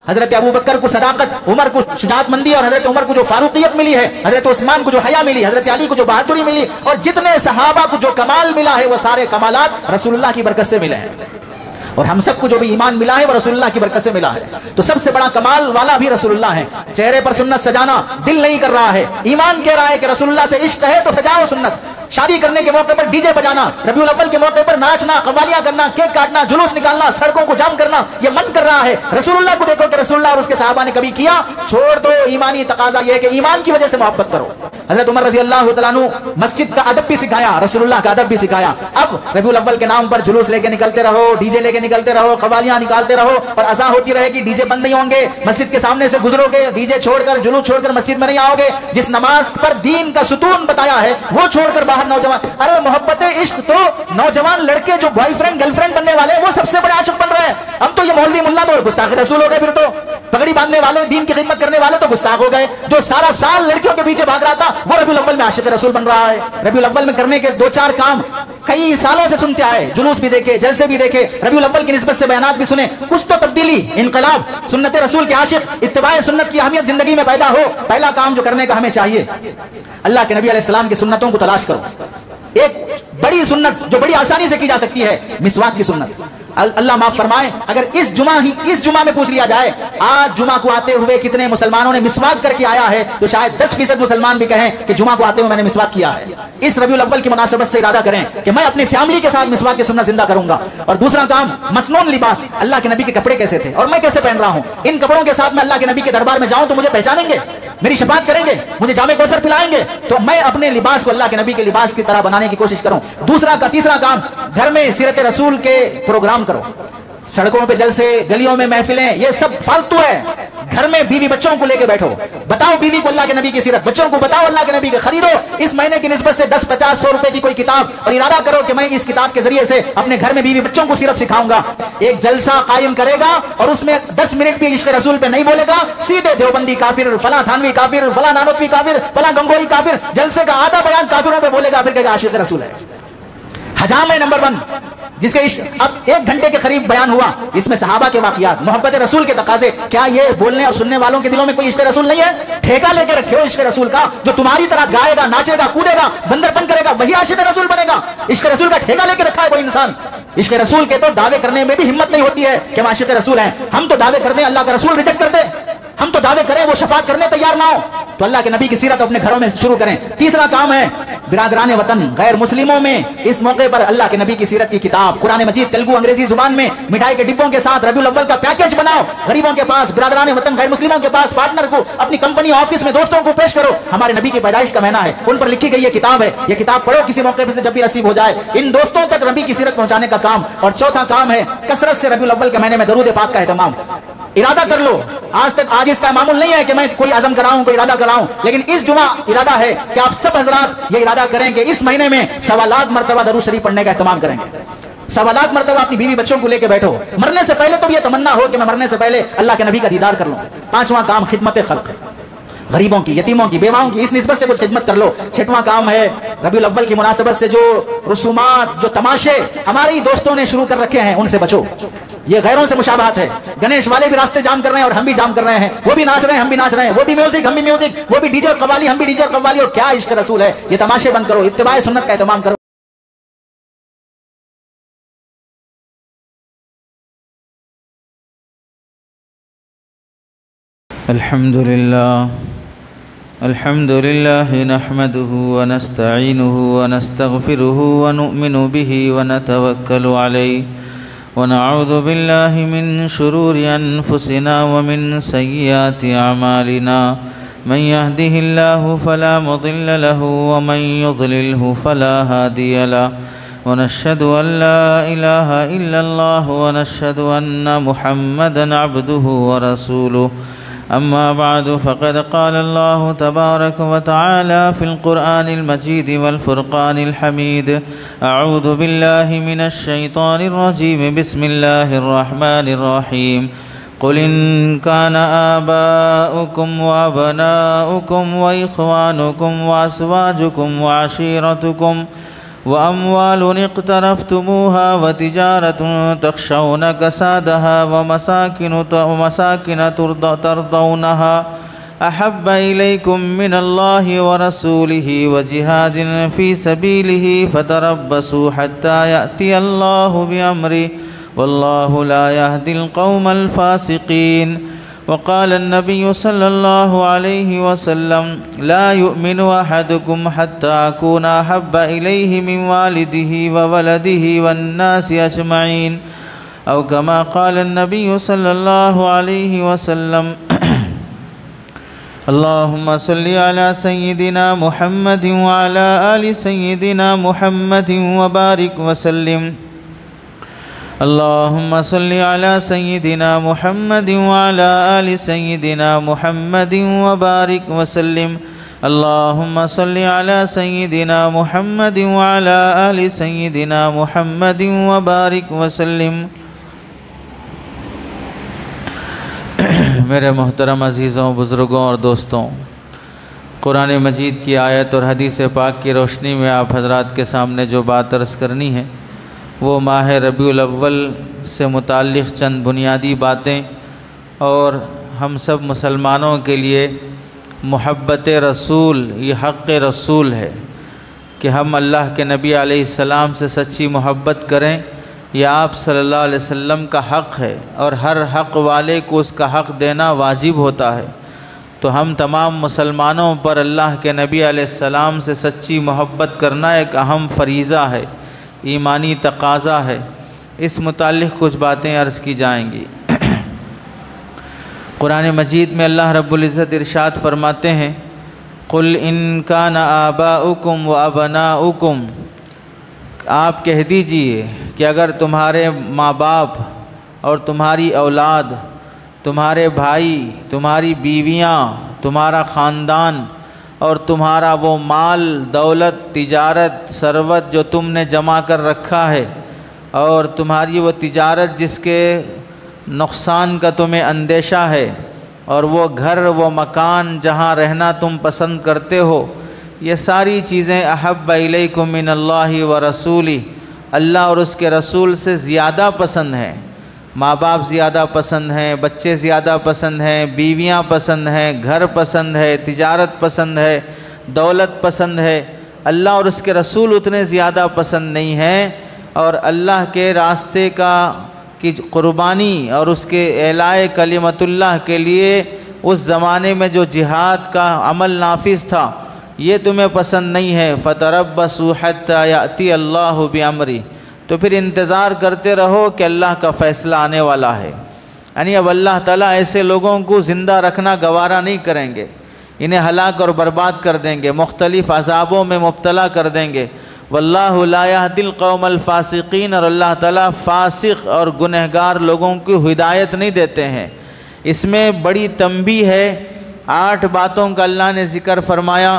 حضرت ابو بکر کو صداقت، عمر کو شجاعت مندی، اور حضرت عمر کو جو فاروقیت ملی ہے، حضرت عثمان کو جو حیا ملی، حضرت علی کو جو بہادری ملی، اور جتنے صحابہ کو جو کمال ملا ہے وہ سارے کمالات رسول اللہ کی برکت سے ملے ہیں. اور ہم سب کو جو بھی ایمان ملا ہے وہ رسول اللہ کی برکت سے ملا ہے. تو سب سے بڑا کمال والا بھی رسول اللہ ہے. چہرے پر سنت سجانا دل نہیں کر رہا ہے، ایمان کہہ رہا ہے کہ رسول اللہ سے عشق ہے تو سجاؤ سنت. شادی کرنے کے موقع پر ڈی جے بجانا، ربیع الاول کے موقع پر ناچنا، قوالیاں کرنا، کیک کاٹنا، جلوس نکالنا، سڑکوں کو جام کرنا، یہ من کر رہا ہے. رسول اللہ کو دیکھو کہ رسول اللہ اور اس کے صحابہ نے کبھی کیا؟ چھوڑ دو. ایمانی تقاضا یہ ہے کہ ایمان کی وجہ سے محبت کرو. حضرت عمر رضی اللہ تعالیٰ عنہ مسجد کا ادب بھی سکھایا، رسول اللہ کا ادب بھی سکھایا. اب ربیع الاول کے نام پر جلوس لے کے نکلتے رہو، ڈی جے لے کے نکلتے رہو، قوالیاں نکالتے رہو، اور اذان ہوتی رہے گی، ڈی جے بند نہیں ہوں گے. مسجد کے سامنے سے گزرو گے، ڈی جے چھوڑ کر، جلوس چھوڑ کر مسجد میں نہیں آؤ گے. جس نماز پر دین کا ستون بتایا ہے وہ چھوڑ کر باہر نوجوان. ارے محبت عشق تو نوجوان لڑکے جو بوائے فرینڈ گرل فرینڈ بننے والے وہ سب سے بڑے عاشق بن رہے ہیں. ہم تو یہ مولوی ملا تو گستاخ رسول ہو گئے، پھر تو پگڑی باندھنے والے، دین کی خدمت کرنے والے تو گستاخ ہو گئے. جو سارا سال لڑکیوں کے پیچھے بھاگ رہا تھا وہ ربیع الاول میں عاشق رسول بن رہا ہے. ربیع الاول میں کرنے کے دو چار کام کئی سالوں سے سنتے آئے، جلوس بھی دیکھے، جلسے بھی دیکھے، ربیع الاول کی نسبت سے بیانات بھی سنے. کچھ تو تبدیلی، انقلاب، سنت رسول کے عاشق، اتباع سنت کی اہمیت زندگی میں پیدا ہو. پہلا کام جو کرنے کا ہمیں چاہیے، اللہ کے نبی علیہ السلام کی سنتوں کو تلاش کرو. ایک بڑی سنت جو بڑی آسانی سے کی جا سکتی ہے، مسواک کی سنت. اللہ معاف فرمائے، اگر اس جمعہ میں پوچھ لیا جائے آج جمعہ کو آتے ہوئے کتنے مسلمانوں نے مسواک کر کے آیا ہے، تو شاید 10% مسلمان بھی کہیں کہ جمعہ کو آتے ہوئے میں نے مسواک کیا ہے. اس ربیع الاول کی مناسبت سے ارادہ کریں کہ میں اپنی فیملی کے ساتھ مسواک کی سنت زندہ کروں گا. اور دوسرا کام، مسنون لباس. اللہ کے نبی کے کپڑے کیسے تھے اور میں کیسے پہن رہا ہوں، ان کپڑوں کے ساتھ میں اللہ کے نبی کے دربار میں جاؤں تو مجھے پہچانیں گے، میری شفاعت کریں گے، مجھے جامع کوثر پلائیں گے. تو میں اپنے لباس کو اللہ کے نبی کے لباس کی طرح بنانے کی کوشش کروں. تیسرا کام، گھر میں سیرت رسول کے پروگرام کرو. سڑکوں پہ جلسے، گلیوں میں محفلیں، یہ سب فالتو ہے. گھر میں بیوی بچوں کو لے کے بیٹھو، بتاؤ بیوی کو اللہ کے نبی کی سیرت، بچوں کو بتاؤ اللہ کے نبی کے. خریدو اس مہینے کی نسبت سے 10، 50، 100 روپے کی کوئی کتاب، اور ارادہ کرو کہ میں اس کتاب کے ذریعے سے اپنے گھر میں بیوی بچوں کو سیرت سکھاؤں گا. ایک جلسہ قائم کرے گا اور اس میں 10 منٹ بھی عشق رسول پہ نہیں بولے گا، سیدھے دیوبندی کافر، فلاں تھانوی کافر، فلاں نانوتوی کافر، فلاں گنگوئی کافر. جلسے کا آدھا بیان کافروں پہ بولے گا، پھر کہے گا عاشق رسول ہے. حجام ہے نمبر 1 جس کے اب 1 گھنٹے کے قریب بیان ہوا، اس میں صحابہ کے واقعات، محبت رسول کے تقاضے. کیا یہ بولنے اور سننے والوں کے دلوں میں کوئی عشق رسول نہیں ہے؟ ٹھیکہ لے کے رکھے ہو عشق رسول کا. جو تمہاری طرح گائے گا، ناچے گا، کودے گا، بندر پن کرے گا، وہی عاشق رسول بنے گا. عشق رسول کا ٹھیکہ لے کے رکھا ہے کوئی انسان. عشق رسول کے تو دعوے کرنے میں بھی ہمت نہیں ہوتی ہے کہ ہم عاشق رسول ہیں. ہم تو دعوے کر دیں، اللہ کا رسول ریجیکٹ کر دے. ہم تو دعوے کریں، وہ شفاعت کرنے تیار نہ ہو. تو اللہ کے نبی کی سیرت اپنے گھروں میں شروع کریں. تیسرا کام ہے برادران وطن، غیر مسلموں میں اس موقع پر اللہ کے نبی کی سیرت کی کتاب، قرآن مجید تیلگو انگریزی زبان میں مٹھائی کے ڈبوں کے ساتھ ربیع الاول کا پیکیج بناؤ. غریبوں کے پاس، برادران وطن غیر مسلموں کے پاس، پارٹنر کو، اپنی کمپنی آفس میں دوستوں کو پیش کرو. ہمارے نبی کی پیدائش کا مہینہ ہے، ان پر لکھی گئی یہ کتاب ہے، یہ کتاب پڑھو کسی موقع سے جب بھی نصیب ہو جائے. ان دوستوں تک نبی کی سیرت پہنچانے کا کام. اور چوتھا کام ہے کثرت سے ربیع الاول کے مہینے میں درود پاک کا اہتمام. ارادہ کر لو. آج اس کا معمول نہیں ہے کہ میں کوئی عزم کراؤں، کوئی ارادہ کراؤں، لیکن اس جمعہ ارادہ ہے کہ آپ سب حضرات یہ ارادہ کریں کہ اس مہینے میں 1.25 لاکھ مرتبہ درود شریف پڑھنے کا اہتمام کریں گے. 1.25 لاکھ مرتبہ اپنی بیوی بچوں کو لے کے بیٹھو. مرنے سے پہلے تو یہ تمنا ہو کہ میں مرنے سے پہلے اللہ کے نبی کا دیدار کر لوں. 5واں کام خدمت خلق ہے، غریبوں کی، یتیموں کی، بیواؤں کی، اس نسبت سے کچھ خدمت کر لو. 6واں کام ہے ربیع الاول کی مناسبت سے جو رسومات، جو تماشے ہماری دوستوں نے شروع کر رکھے ہیں ان سے بچو. یہ غیروں سے مشابہت ہے. گنیش والے بھی راستے جام کر رہے ہیں اور ہم بھی جام کر رہے ہیں. وہ بھی ناچ رہے ہیں، ہم بھی ناچ رہے ہیں. وہ بھی میوزک، ہم بھی میوزک. وہ بھی ڈی جے اور قوالی، ہم بھی ڈی جے اور قوالی. اور کیا عشق رسول ہے. یہ تماشے بند کرو، اتباع سنت کا اہتمام کرو. الحمد لله نحمده ونستعينه ونستغفره ونؤمن به ونتوكل عليه ونعوذ بالله من شرور أنفسنا ومن سيئات أعمالنا. من يهده الله فلا مضل له ومن يضلله فلا هادي له. ونشهد أن لا إله إلا الله ونشهد أن محمدا عبده ورسوله. أما بعد فقد قال الله تبارك وتعالى في القرآن المجيد والفرقان الحميد. أعوذ بالله من الشيطان الرجيم. بسم الله الرحمن الرحيم. قل إن كان آباؤكم وأبناؤكم وإخوانكم وأزواجكم وعشيرتكم وأموال اقترفتموها وتجارة تخشون كسادها ومساكن ترضونها أحب إليكم من الله ورسوله وجهاد في سبيله فتربصوا حتى يأتي الله بأمره والله لا يهدي القوم الفاسقين. وقال النبي صلى الله عليه وسلم لا يؤمن أحدكم حتى أكون أحب إليه من والده وولده والناس أجمعين أو كما قال النبي صلى الله عليه وسلم. اللهم صل على سيدنا محمد وعلى آل سيدنا محمد وبارك وسلم. اللهم صل على سيدنا محمد وعلى آل سيدنا محمد وبارك وسلم. اللهم صل على سيدنا محمد وعلى آل سيدنا محمد وبارك وسلم. میرے محترم عزیزوں، بزرگوں اور دوستوں، قرآن مجید کی آیت اور حدیث پاک کی روشنی میں آپ حضرات کے سامنے جو بات عرض کرنی ہے وہ ماہ ربیع الاول سے متعلق چند بنیادی باتیں اور ہم سب مسلمانوں کے لیے محبت رسول، یہ حق رسول ہے کہ ہم اللہ کے نبی علیہ السلام سے سچی محبت کریں. یہ آپ صلی اللہ علیہ وسلم کا حق ہے اور ہر حق والے کو اس کا حق دینا واجب ہوتا ہے. تو ہم تمام مسلمانوں پر اللہ کے نبی علیہ السلام سے سچی محبت کرنا ایک اہم فریضہ ہے، ایمانی تقاضا ہے. اس متعلق کچھ باتیں عرض کی جائیں گی. قرآن مجید میں اللہ رب العزت ارشاد فرماتے ہیں قُلْ إِن كَانَ آبَاؤُكُمْ وَأَبْنَاؤُكُمْ، آپ کہہ دیجئے کہ اگر تمہارے ماں باپ اور تمہاری اولاد، تمہارے بھائی، تمہاری بیویاں، تمہارا خاندان اور تمہارا وہ مال دولت تجارت ثروت جو تم نے جمع کر رکھا ہے اور تمہاری وہ تجارت جس کے نقصان کا تمہیں اندیشہ ہے اور وہ گھر وہ مکان جہاں رہنا تم پسند کرتے ہو، یہ ساری چیزیں احب الیکم من اللہ ورسولہ، اللہ اور اس کے رسول سے زیادہ پسند ہیں. ماں باپ زیادہ پسند ہیں، بچے زیادہ پسند ہیں، بیویاں پسند ہیں، گھر پسند ہے، تجارت پسند ہے، دولت پسند ہے. اللہ اور اس کے رسول اتنے زیادہ پسند نہیں ہیں. اور اللہ کے راستے کی قربانی اور اس کے اعلاء کلمت اللہ کے لیے اس زمانے میں جو جہاد کا عمل نافذ تھا یہ تمہیں پسند نہیں ہے. فَتَرَبَّصُوا حَتَّى يَأْتِيَ اللَّهُ بِأَمْرِهِ، تو پھر انتظار کرتے رہو کہ اللہ کا فیصلہ آنے والا ہے. یعنی اب اللہ تعالیٰ ایسے لوگوں کو زندہ رکھنا گوارا نہیں کریں گے، انہیں ہلاک اور برباد کر دیں گے، مختلف عذابوں میں مبتلا کر دیں گے. واللہ لا یہدی القوم الفاسقین، اور اللہ تعالیٰ فاسق اور گنہگار لوگوں کی ہدایت نہیں دیتے ہیں. اس میں بڑی تنبیہ ہے. 8 باتوں کا اللہ نے ذکر فرمایا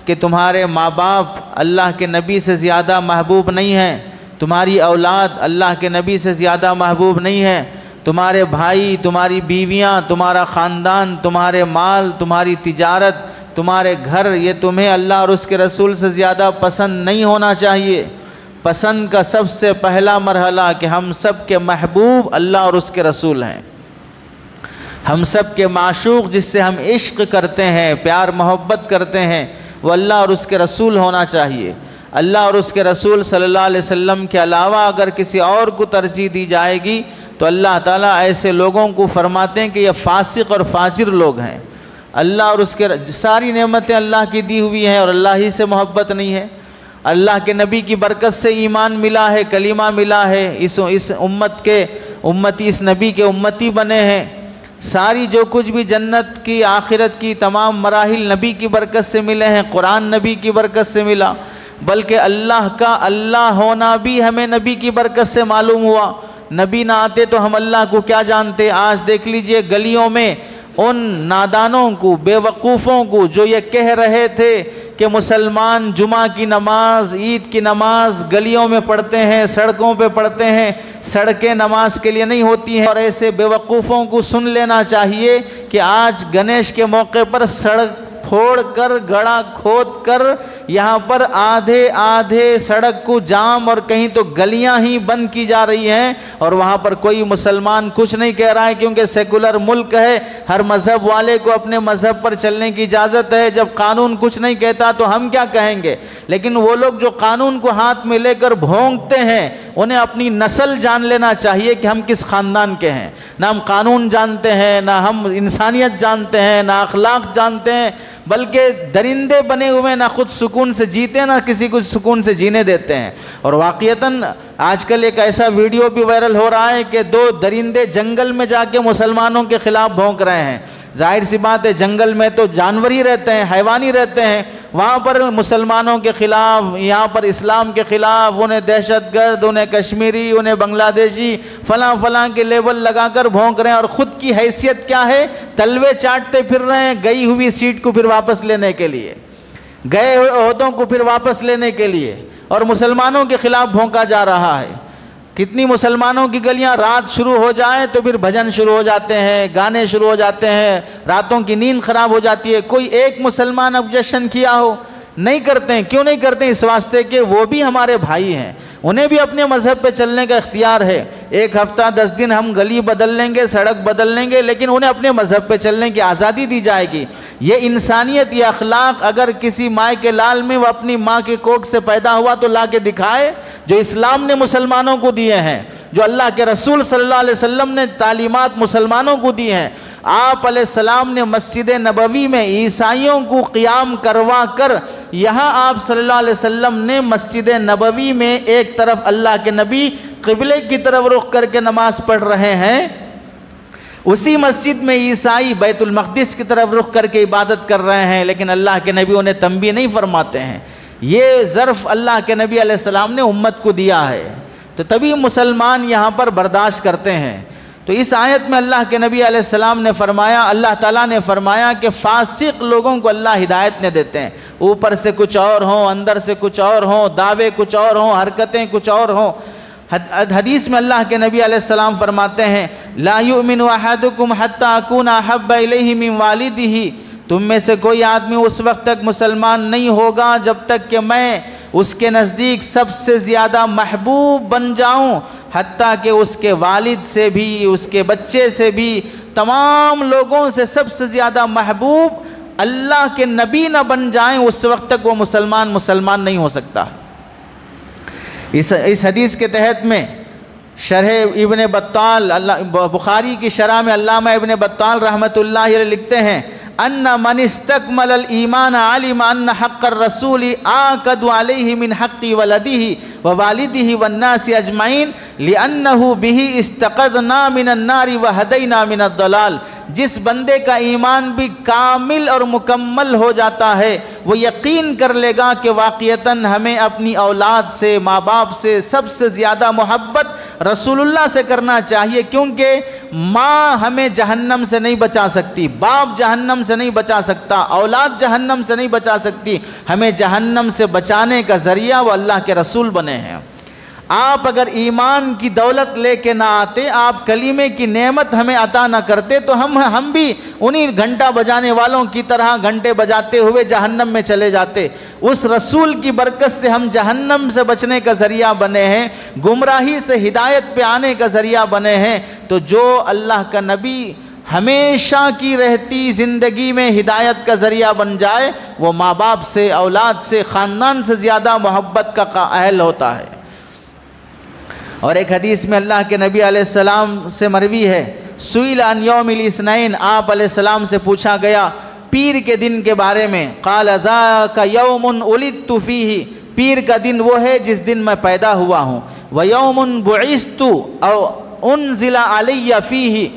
کہ تمہارے ماں باپ اللہ کے نبی سے زیادہ محبوب نہیں ہیں، تمہاری اولاد اللہ کے نبی سے زیادہ محبوب نہیں ہے، تمہارے بھائی، تمہاری بیویاں، تمہارا خاندان، تمہارے مال، تمہاری تجارت، تمہارے گھر، یہ تمہیں اللہ اور اس کے رسول سے زیادہ پسند نہیں ہونا چاہیے. پسند کا سب سے پہلا مرحلہ کہ ہم سب کے محبوب اللہ اور اس کے رسول ہیں. ہم سب کے معشوق جس سے ہم عشق کرتے ہیں، پیار محبت کرتے ہیں، وہ اللہ اور اس کے رسول ہونا چاہیے. اللہ اور اس کے رسول صلی اللہ علیہ وسلم کے علاوہ اگر کسی اور کو ترجیح دی جائے گی تو اللہ تعالیٰ ایسے لوگوں کو فرماتے ہیں کہ یہ فاسق اور فاجر لوگ ہیں. اللہ اور اس کے ساری نعمتیں اللہ کی دی ہوئی ہیں اور اللہ ہی سے محبت نہیں ہے. اللہ کے نبی کی برکت سے ایمان ملا ہے، کلمہ ملا ہے، اس امت کے امتی، اس نبی کے امتی بنے ہیں. ساری جو کچھ بھی جنت کی آخرت کی تمام مراحل نبی کی برکت سے ملے ہیں، قرآن نبی کی برکت سے ملا. بلکہ اللہ کا اللہ ہونا بھی ہمیں نبی کی برکت سے معلوم ہوا. نبی نہ آتے تو ہم اللہ کو کیا جانتے. آج دیکھ لیجئے گلیوں میں ان نادانوں کو، بے وقوفوں کو جو یہ کہہ رہے تھے کہ مسلمان جمعہ کی نماز، عید کی نماز گلیوں میں پڑھتے ہیں، سڑکوں پہ پڑھتے ہیں، سڑکیں نماز کے لیے نہیں ہوتی ہیں. اور ایسے بے وقوفوں کو سن لینا چاہیے کہ آج گنیش کے موقع پر سڑک پھوڑ کر، گڑھا کھود کر یہاں پر آدھے آدھے سڑک کو جام اور کہیں تو گلیاں ہی بند کی جا رہی ہیں، اور وہاں پر کوئی مسلمان کچھ نہیں کہہ رہا ہے، کیونکہ سیکولر ملک ہے، ہر مذہب والے کو اپنے مذہب پر چلنے کی اجازت ہے۔ جب قانون کچھ نہیں کہتا تو ہم کیا کہیں گے؟ لیکن وہ لوگ جو قانون کو ہاتھ میں لے کر بھونکتے ہیں، انہیں اپنی نسل جان لینا چاہیے کہ ہم کس خاندان کے ہیں۔ نہ ہم قانون جانتے ہیں، نہ ہم انسانیت جانتے ہیں، نہ اخلاق جانتے ہیں، بلکہ درندے بنے ہوئے، نہ خود سکون سے جیتے ہیں، نہ کسی کو سکون سے جینے دیتے ہیں۔ اور واقعتاً آج کل ایک ایسا ویڈیو بھی وائرل ہو رہا ہے کہ 2 درندے جنگل میں جا کے مسلمانوں کے خلاف بھونک رہے ہیں۔ ظاہر سی بات ہے، جنگل میں تو جانور ہی رہتے ہیں، حیوان ہی رہتے ہیں، وہاں پر مسلمانوں کے خلاف، یہاں پر اسلام کے خلاف، انہیں دہشت گرد، انہیں کشمیری، انہیں بنگلہ دیشی، فلاں فلاں کے لیبل لگا کر بھونک رہے ہیں، اور خود کی حیثیت کیا ہے؟ تلوے چاٹتے پھر رہے ہیں گئی ہوئی سیٹ کو پھر واپس لینے کے لیے، گئے ہوئے عہدوں کو پھر واپس لینے کے لیے، اور مسلمانوں کے خلاف بھونکا جا رہا ہے۔ کتنی مسلمانوں کی گلیاں رات شروع ہو جائیں تو پھر بھجن شروع ہو جاتے ہیں، گانے شروع ہو جاتے ہیں، راتوں کی نیند خراب ہو جاتی ہے۔ کوئی ایک مسلمان آبجیکشن کیا ہو؟ نہیں کرتے ہیں۔ کیوں نہیں کرتے؟ اس واسطے کہ وہ بھی ہمارے بھائی ہیں، انہیں بھی اپنے مذہب پہ چلنے کا اختیار ہے۔ 1 ہفتہ 10 دن ہم گلی بدل لیں گے، سڑک بدل لیں گے، لیکن انہیں اپنے مذہب پہ چلنے کی آزادی دی جائے گی۔ یہ انسانیت، یہ اخلاق اگر کسی مائے کے لال میں وہ اپنی ماں کے کوکھ سے پیدا ہوا تو لا کے دکھائے، جو اسلام نے مسلمانوں کو دیے ہیں، جو اللہ کے رسول صلی اللہ علیہ وسلم نے تعلیمات مسلمانوں کو دی ہیں۔ آپ علیہ السلام نے مسجد نبوی میں عیسائیوں کو قیام کروا کر، یہاں آپ صلی اللہ علیہ وسلم نے مسجد نبوی میں ایک طرف اللہ کے نبی قبلے کی طرف رخ کر کے نماز پڑھ رہے ہیں، اسی مسجد میں عیسائی بیت المقدس کی طرف رخ کر کے عبادت کر رہے ہیں، لیکن اللہ کے نبی انہیں تنبیہ نہیں فرماتے ہیں۔ یہ ظرف اللہ کے نبی علیہ السلام نے امت کو دیا ہے، تو تبھی مسلمان یہاں پر برداشت کرتے ہیں۔ تو اس آیت میں اللہ کے نبی علیہ السلام نے فرمایا، اللہ تعالیٰ نے فرمایا کہ فاسق لوگوں کو اللہ ہدایت نے دیتے ہیں، اوپر سے کچھ اور ہوں، اندر سے کچھ اور ہوں، دعوے کچھ اور ہوں، حرکتیں کچھ اور ہوں۔ حدیث میں اللہ کے نبی علیہ السلام فرماتے ہیں، لا یؤمن احدکم حتی اکون احب الیہ من والدہ، تم میں سے کوئی آدمی اس وقت تک مسلمان نہیں ہوگا جب تک کہ میں اس کے نزدیک سب سے زیادہ محبوب بن جاؤں، حتیٰ کہ اس کے والد سے بھی، اس کے بچے سے بھی، تمام لوگوں سے سب سے زیادہ محبوب اللہ کے نبی نہ بن جائیں، اس وقت تک وہ مسلمان نہیں ہو سکتا۔ اس حدیث کے تحت میں شرح ابن بطال، بخاری کی شرح میں علامہ ابن بطال رحمۃ اللہ علیہ لکھتے ہیں، ان من استکمل الایمان علم ان حق الرسول آکد علیہ من حق ولدہ ووالدہ والناس اجمعین لانہ بہ استقذنا من النار وہدینا من الضلال۔ جس بندے کا ایمان بھی کامل اور مکمل ہو جاتا ہے، وہ یقین کر لے گا کہ واقعتاً ہمیں اپنی اولاد سے، ماں باپ سے سب سے زیادہ محبت رسول اللہ سے کرنا چاہیے، کیونکہ ماں ہمیں جہنم سے نہیں بچا سکتی، باپ جہنم سے نہیں بچا سکتا، اولاد جہنم سے نہیں بچا سکتی۔ ہمیں جہنم سے بچانے کا ذریعہ وہ اللہ کے رسول بنے ہیں۔ آپ اگر ایمان کی دولت لے کے نہ آتے، آپ کلیمے کی نعمت ہمیں عطا نہ کرتے، تو ہم بھی انہی گھنٹہ بجانے والوں کی طرح گھنٹے بجاتے ہوئے جہنم میں چلے جاتے۔ اس رسول کی برکت سے ہم جہنم سے بچنے کا ذریعہ بنے ہیں، گمراہی سے ہدایت پہ آنے کا ذریعہ بنے ہیں۔ تو جو اللہ کا نبی ہمیشہ کی رہتی زندگی میں ہدایت کا ذریعہ بن جائے، وہ ماں باپ سے، اولاد سے، خاندان سے زیادہ محبت کا اہل ہوتا ہے۔ اور ایک حدیث میں اللہ کے نبی علیہ السلام سے مروی ہے، سئل عن یوم الاثنین، آپ علیہ السلام سے پوچھا گیا پیر کے دن کے بارے میں، قال ذاک یوم ولدت فیہ، پیر کا دن وہ ہے جس دن میں پیدا ہوا ہوں، ویوم بعثت او انزل علی فیہ،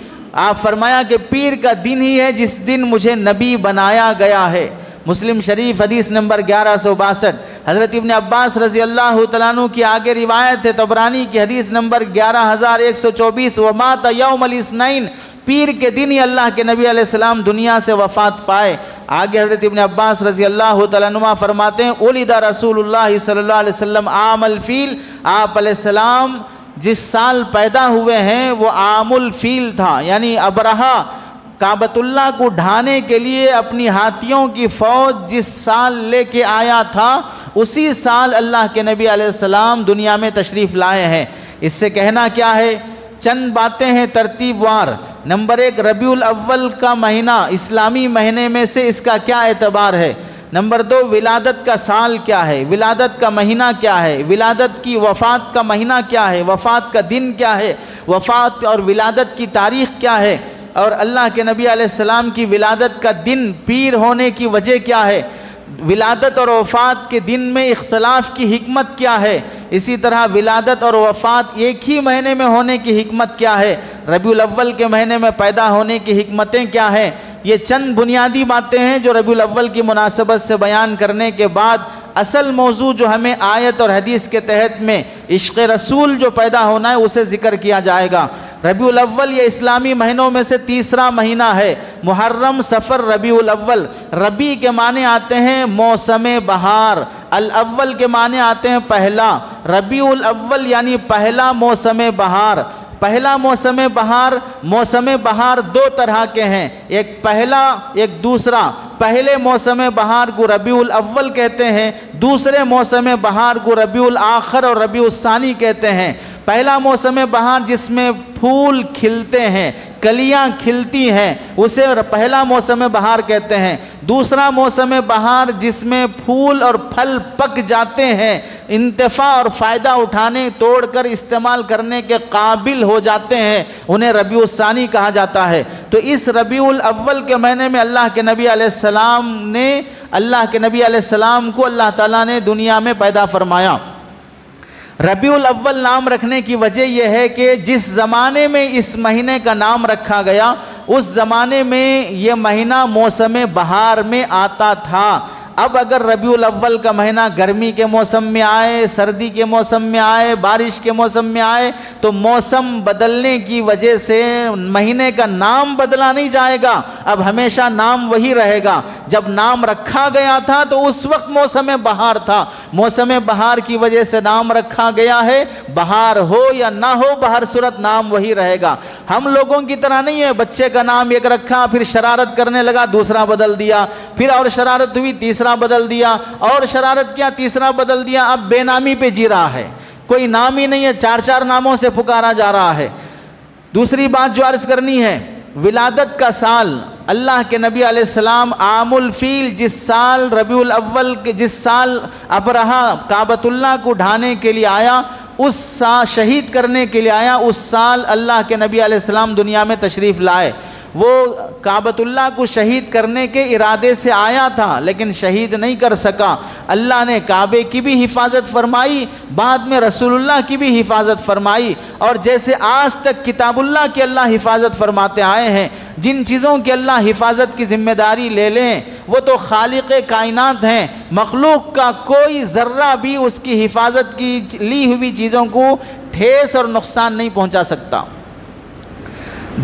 آپ فرمایا کہ پیر کا دن ہی ہے جس دن مجھے نبی بنایا گیا ہے۔ مسلم شریف حدیث نمبر 1162، حضرت ابن عباس رضی اللہ تعالیٰ عنہ کی آگے روایت ہے، طبرانی کی حدیث نمبر 11124، ومات یوم الاثنین، پیر کے دن ہی اللہ کے نبی علیہ السلام دنیا سے وفات پائے۔ آگے حضرت ابن عباس رضی اللہ تعالیٰ عنہ فرماتے ہیں، ولد رسول اللہ صلی اللہ علیہ وسلم عام الفیل، آپ علیہ السلام جس سال پیدا ہوئے ہیں وہ عام الفیل تھا، یعنی ابرہہ کعبۃ اللہ کو ڈھانے کے لیے اپنی ہاتھیوں کی فوج جس سال لے کے آیا تھا اسی سال اللہ کے نبی علیہ السلام دنیا میں تشریف لائے ہیں۔ اس سے کہنا کیا ہے؟ چند باتیں ہیں ترتیب وار۔ نمبر 1، ربیع الاول کا مہینہ اسلامی مہینے میں سے اس کا کیا اعتبار ہے؟ نمبر 2، ولادت کا سال کیا ہے؟ ولادت کا مہینہ کیا ہے؟ ولادت کی وفات کا مہینہ کیا ہے؟ وفات کا دن کیا ہے؟ وفات اور ولادت کی تاریخ کیا ہے؟ اور اللہ کے نبی علیہ السلام کی ولادت کا دن پیر ہونے کی وجہ کیا ہے؟ ولادت اور وفات کے دن میں اختلاف کی حکمت کیا ہے؟ اسی طرح ولادت اور وفات ایک ہی مہینے میں ہونے کی حکمت کیا ہے؟ ربیع الاول کے مہینے میں پیدا ہونے کی حکمتیں کیا ہیں؟ یہ چند بنیادی باتیں ہیں جو ربیع الاول کی مناسبت سے بیان کرنے کے بعد اصل موضوع جو ہمیں آیت اور حدیث کے تحت میں عشق رسول جو پیدا ہونا ہے اسے ذکر کیا جائے گا۔ ربیع الاول یہ اسلامی مہینوں میں سے تیسرا مہینہ ہے۔ محرم، صفر، ربیع الاول۔ ربیع کے معنی آتے ہیں موسم بہار، الاول کے معنی آتے ہیں پہلا۔ ربیع الاول یعنی پہلا موسم بہار۔ پہلا موسم بہار، موسم بہار دو طرح کے ہیں، ایک پہلا ایک دوسرا۔ پہلے موسم بہار کو ربیع الاول کہتے ہیں، دوسرے موسم بہار کو ربیع الاخر اور ربیع الثانی کہتے ہیں۔ پہلا موسم بہار جس میں پھول کھلتے ہیں، کلیاں کھلتی ہیں، اسے پہلا موسم بہار کہتے ہیں۔ دوسرا موسم بہار جس میں پھول اور پھل پک جاتے ہیں، انتفاع اور فائدہ اٹھانے، توڑ کر استعمال کرنے کے قابل ہو جاتے ہیں، انہیں ربیع الثانی کہا جاتا ہے۔ تو اس ربیع الاول کے مہینے میں اللہ کے نبی علیہ السلام کو اللہ تعالیٰ نے دنیا میں پیدا فرمایا۔ ربیع الاول نام رکھنے کی وجہ یہ ہے کہ جس زمانے میں اس مہینے کا نام رکھا گیا اس زمانے میں یہ مہینہ موسم بہار میں آتا تھا۔ اب اگر ربیع الاول کا مہینہ گرمی کے موسم میں آئے، سردی کے موسم میں آئے، بارش کے موسم میں آئے تو موسم بدلنے کی وجہ سے مہینے کا نام بدلا نہیں جائے گا، اب ہمیشہ نام وہی رہے گا۔ جب نام رکھا گیا تھا تو اس وقت موسم بہار تھا، موسم بہار کی وجہ سے نام رکھا گیا ہے، بہار ہو یا نہ ہو بہر صورت نام وہی رہے گا۔ ہم لوگوں کی طرح نہیں ہے، بچے کا نام ایک رکھا، پھر شرارت کرنے لگا دوسرا بدل دیا، پھر اور شرارت ہوئی تیسرا بدل دیا، اور شرارت کیا تیسرا بدل دیا، اب بے نامی پہ جی رہا ہے، کوئی نام ہی نہیں ہے، چار ناموں سے پکارا جا رہا ہے۔ دوسری بات جو عرض کرنی ہے، ولادت کا سال، اللہ کے نبی علیہ السلام عام الفیل جس سال ربیع الاول کے جس سال ابرہہ کعبۃ اللہ کو ڈھانے کے لیے آیا، اس سال شہید کرنے کے لیے آیا، اس سال اللہ کے نبی علیہ السلام دنیا میں تشریف لائے۔ وہ کعبۃ اللہ کو شہید کرنے کے ارادے سے آیا تھا لیکن شہید نہیں کر سکا۔ اللہ نے کعبے کی بھی حفاظت فرمائی، بعد میں رسول اللہ کی بھی حفاظت فرمائی، اور جیسے آج تک کتاب اللہ کی اللہ حفاظت فرماتے آئے ہیں، جن چیزوں کی اللہ حفاظت کی ذمہ داری لے لیں وہ تو خالق کائنات ہیں، مخلوق کا کوئی ذرہ بھی اس کی حفاظت کی لی ہوئی چیزوں کو ٹھیس اور نقصان نہیں پہنچا سکتا۔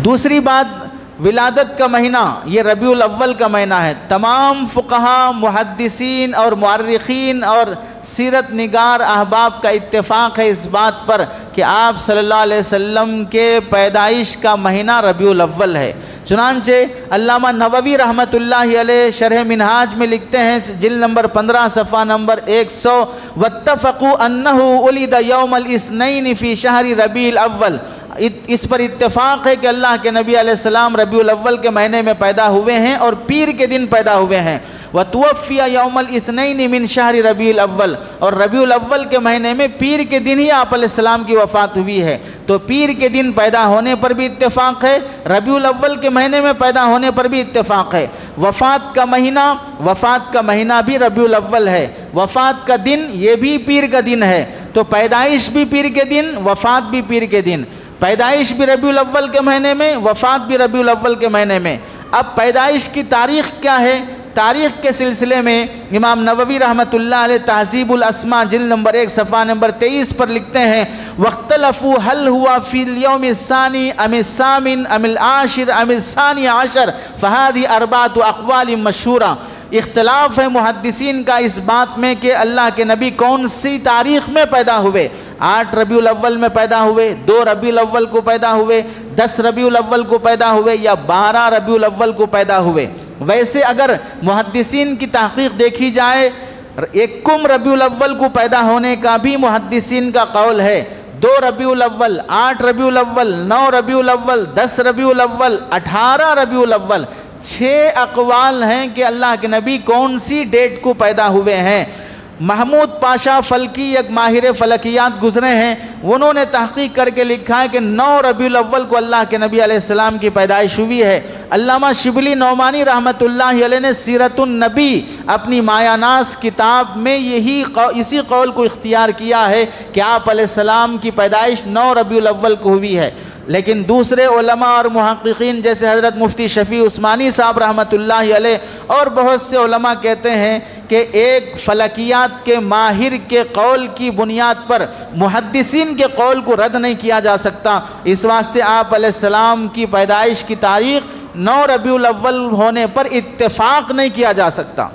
دوسری بات، ولادت کا مہینہ یہ ربیع الاول کا مہینہ ہے۔ تمام فقہا، محدثین اور مورخین اور سیرت نگار احباب کا اتفاق ہے اس بات پر کہ آپ صلی اللہ علیہ وسلم کے پیدائش کا مہینہ ربیع الاول ہے۔ چنانچہ علامہ نووی رحمۃ اللہ علیہ شرح منہاج میں لکھتے ہیں، جلد نمبر 15 صفحہ نمبر 100، واتفقوا انہ ولد یوم الاثنین فی شہر ربیع الاول، اس پر اتفاق ہے کہ اللہ کے نبی علیہ السلام ربیع الاول کے مہینے میں پیدا ہوئے ہیں اور پیر کے دن پیدا ہوئے ہیں۔ وَتُوَفِّيَ يَوْمَ الْإِثْنَيْنِ مِنْ شَهْرِ رَبِيعِ الْأَوَّلِ، اور ربیع الاول کے مہینے میں پیر کے دن ہی آپ علیہ السلام کی وفات ہوئی ہے۔ تو پیر کے دن پیدا ہونے پر بھی اتفاق ہے، ربیع الاول کے مہینے میں پیدا ہونے پر بھی اتفاق ہے۔ وفات کا مہینہ بھی ربیع الاول ہے، وفات کا دن یہ بھی پیر کا دن ہے۔ تو پیدائش بھی پیر کے دن، وفات بھی پیر کے دن، پیدائش بھی ربیع الاول کے مہینے میں، وفات بھی ربیع الاول کے مہینے میں۔ اب پیدائش کی تاریخ کیا ہے؟ تاریخ کے سلسلے میں امام نووی رحمۃ اللہ علیہ تہذیب الاسماء جلد نمبر 1 صفحہ نمبر 23 پر لکھتے ہیں، واختلفوا هل هو في اليوم الثاني ام الثامن ام العاشر ام الثاني عشر فهذه 4 اقوال مشہورہ۔ اختلاف ہے محدثین کا اس بات میں کہ اللہ کے نبی کون سی تاریخ میں پیدا ہوئے، 8 ربیع الاول میں پیدا ہوئے، 2 ربیع الاول کو پیدا ہوئے، 10 ربیع الاول کو پیدا ہوئے یا 12 ربیع الاول کو پیدا ہوئے۔ ویسے اگر محدثین کی تحقیق دیکھی جائے، 1 ربیع الاول کو پیدا ہونے کا بھی محدثین کا قول ہے۔ 2 ربیع الاول، 8 ربیع الاول، 9 ربیع الاول، 10 ربیع الاول، 18 ربیع الاول، 6 اقوال ہیں کہ اللہ کے نبی کون سی ڈیٹ کو پیدا ہوئے ہیں۔ محمود پاشا فلکی ایک ماہر فلکیات گزرے ہیں، انہوں نے تحقیق کر کے لکھا ہے کہ 9 ربیع الاول کو اللہ کے نبی علیہ السلام کی پیدائش ہوئی ہے۔ علامہ شبلی نعمانی رحمۃ اللہ علیہ نے سیرت النبی اپنی مایہ ناز کتاب میں اسی قول کو اختیار کیا ہے کہ آپ علیہ السلام کی پیدائش 9 ربیع الاول کو ہوئی ہے۔ لیکن دوسرے علماء اور محققین جیسے حضرت مفتی شفیع عثمانی صاحب رحمۃ اللہ علیہ اور بہت سے علماء کہتے ہیں کہ ایک فلکیات کے ماہر کے قول کی بنیاد پر محدثین کے قول کو رد نہیں کیا جا سکتا، اس واسطے آپ علیہ السلام کی پیدائش کی تاریخ 9 ربیع الاول ہونے پر اتفاق نہیں کیا جا سکتا۔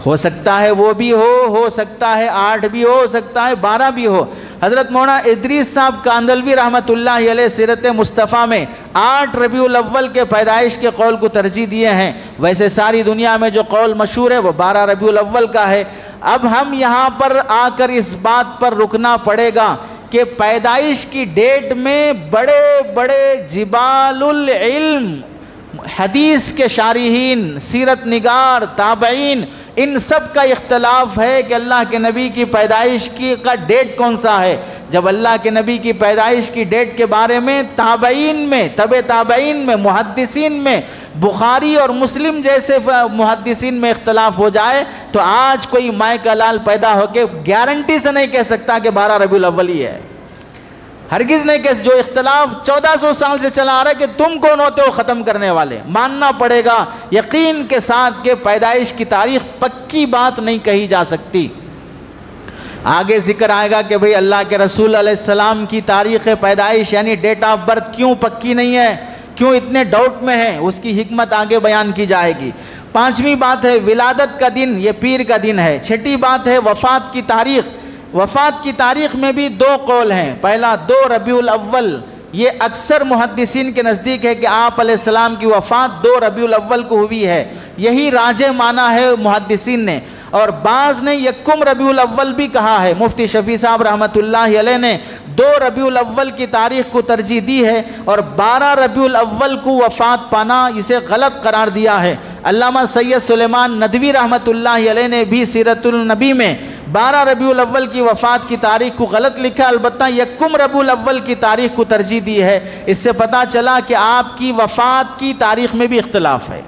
ہو سکتا ہے وہ بھی ہو سکتا ہے 8 بھی ہو سکتا ہے 12 بھی ہو۔ حضرت مولانا ادریس صاحب کاندلوی رحمۃ اللہ علیہ سیرت مصطفیٰ میں 8 ربیع الاول کے پیدائش کے قول کو ترجیح دیے ہیں۔ ویسے ساری دنیا میں جو قول مشہور ہے وہ 12 ربیع الاول کا ہے۔ اب ہم یہاں پر آ کر اس بات پر رکنا پڑے گا کہ پیدائش کی ڈیٹ میں بڑے بڑے جبال العلم، حدیث کے شارحین، سیرت نگار، تابعین، ان سب کا اختلاف ہے کہ اللہ کے نبی کی پیدائش کا ڈیٹ کون سا ہے۔ جب اللہ کے نبی کی پیدائش کی ڈیٹ کے بارے میں تابعین میں، تابعین میں، محدثین میں، بخاری اور مسلم جیسے محدثین میں اختلاف ہو جائے تو آج کوئی مائے کا لال پیدا ہو کے گارنٹی سے نہیں کہہ سکتا کہ 12 ربیع الاول ہی ہے، ہرگز نہیں کہ جو اختلاف 1400 سال سے چلا آ رہا ہے کہ تم کون ہوتے ہو ختم کرنے والے۔ ماننا پڑے گا یقین کے ساتھ کہ پیدائش کی تاریخ پکی بات نہیں کہی جا سکتی۔ آگے ذکر آئے گا کہ بھئی اللہ کے رسول علیہ السلام کی تاریخ پیدائش یعنی ڈیٹ آف برتھ کیوں پکی نہیں ہے، کیوں اتنے ڈاؤٹ میں ہیں، اس کی حکمت آگے بیان کی جائے گی۔ 5ویں بات ہے ولادت کا دن، یہ پیر کا دن ہے۔ 6ٹھی بات ہے وفات کی تاریخ۔ وفات کی تاریخ میں بھی 2 قول ہیں۔ پہلا 2 ربیع الاول، یہ اکثر محدثین کے نزدیک ہے کہ آپ علیہ السلام کی وفات 2 ربیع الاول کو ہوئی ہے، یہی راجح مانا ہے محدثین نے۔ اور بعض نے 1 ربیع الاول بھی کہا ہے۔ مفتی شفیع صاحب رحمۃ اللہ علیہ نے 2 ربیع الاول کی تاریخ کو ترجیح دی ہے اور 12 ربیع الاول کو وفات پانا اسے غلط قرار دیا ہے۔ علامہ سید سلیمان ندوی رحمۃ اللہ علیہ نے بھی سیرت النبی میں 12 ربیع الاول کی وفات کی تاریخ کو غلط لکھا، البتہ 1 ربیع الاول کی تاریخ کو ترجیح دی ہے۔ اس سے پتہ چلا کہ آپ کی وفات کی تاریخ میں بھی اختلاف ہے۔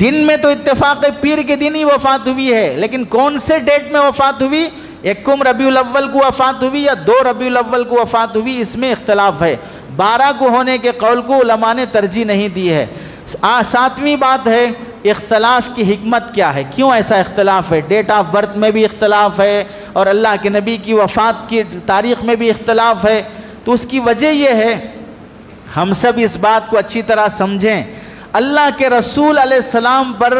دن میں تو اتفاق ہے پیر کے دن ہی وفات ہوئی ہے، لیکن کون سے ڈیٹ میں وفات ہوئی، 1 ربیع الاول کو وفات ہوئی یا 2 ربیع الاول کو وفات ہوئی، اس میں اختلاف ہے۔ 12 کو ہونے کے قول کو علماء نے ترجیح نہیں دی ہے۔ 7ویں بات ہے اختلاف کی حکمت کیا ہے، کیوں ایسا اختلاف ہے۔ ڈیٹ آف برتھ میں بھی اختلاف ہے اور اللہ کے نبی کی وفات کی تاریخ میں بھی اختلاف ہے، تو اس کی وجہ یہ ہے ہم سب اس بات کو اچھی طرح سمجھیں۔ اللہ کے رسول علیہ السلام پر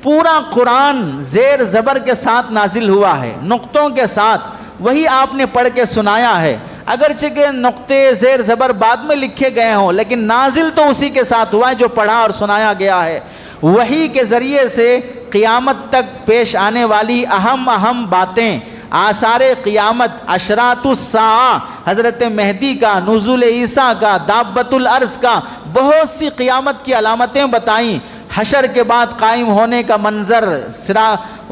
پورا قرآن زیر زبر کے ساتھ نازل ہوا ہے، نقطوں کے ساتھ، وہی آپ نے پڑھ کے سنایا ہے۔ اگرچہ کہ نقطے زیر زبر بعد میں لکھے گئے ہوں لیکن نازل تو اسی کے ساتھ ہوا ہے جو پڑھا اور سنایا گیا ہے۔ وحی کے ذریعے سے قیامت تک پیش آنے والی اہم باتیں، آثار قیامت، اشراط الساعہ، حضرت مہدی کا، نزول عیسیٰ کا، دابۃ الارض کا، بہت سی قیامت کی علامتیں بتائیں، حشر کے بعد قائم ہونے کا منظر،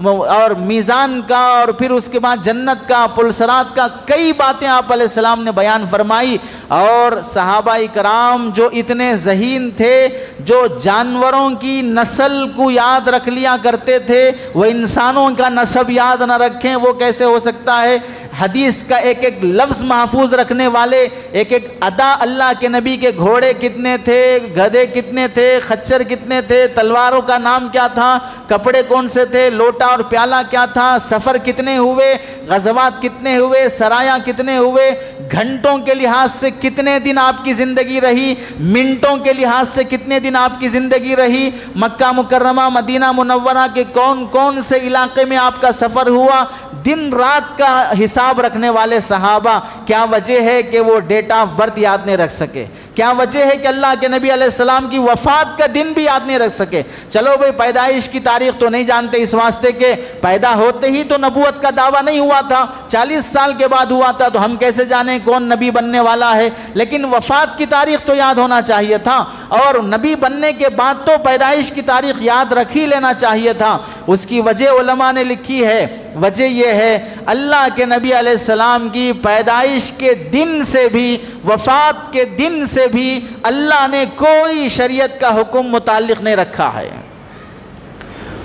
اور میزان کا، اور پھر اس کے بعد جنت کا، پلسرات کا، کئی باتیں آپ علیہ السلام نے بیان فرمائی۔ اور صحابہ کرام جو اتنے ذہین تھے، جو جانوروں کی نسل کو یاد رکھ لیا کرتے تھے، وہ انسانوں کا نسب یاد نہ رکھیں، وہ کیسے ہو سکتا ہے؟ حدیث کا ایک ایک لفظ محفوظ رکھنے والے، ایک ایک ادا، اللہ کے نبی کے گھوڑے کتنے تھے، گدھے کتنے تھے، خچر کتنے تھے، تلواروں کا نام کیا تھا، کپڑے کون سے تھے، لوٹا اور پیالہ کیا تھا، سفر کتنے ہوئے، غزوات کتنے ہوئے، سرایاں کتنے ہوئے، گھنٹوں کے لحاظ سے کتنے دن آپ کی زندگی رہی، منٹوں کے لحاظ سے کتنے دن آپ کی زندگی رہی، مکہ مکرمہ، مدینہ منورہ کے کون کون سے علاقے میں آپ کا سفر ہوا، دن رات کا حساب رکھنے والے صحابہ، کیا وجہ ہے کہ وہ ڈیٹ آف برتھ یاد نہیں رکھ سکے؟ کیا وجہ ہے کہ اللہ کے نبی علیہ السلام کی وفات کا دن بھی یاد نہیں رکھ سکے؟ چلو بھئی پیدائش کی تاریخ تو نہیں جانتے، اس واسطے کہ پیدا ہوتے ہی تو نبوت کا دعویٰ نہیں ہوا تھا، 40 سال کے بعد ہوا تھا، تو ہم کیسے جانیں کون نبی بننے والا ہے؟ لیکن وفات کی تاریخ تو یاد ہونا چاہیے تھا، اور نبی بننے کے بعد تو پیدائش کی تاریخ یاد رکھ ہی لینا چاہیے تھا۔ اس کی وجہ علماء نے لکھی ہے، وجہ یہ ہے اللہ کے نبی علیہ السلام کی پیدائش کے دن سے بھی، وفات کے دن سے بھی اللہ نے کوئی شریعت کا حکم متعلق نہیں رکھا ہے۔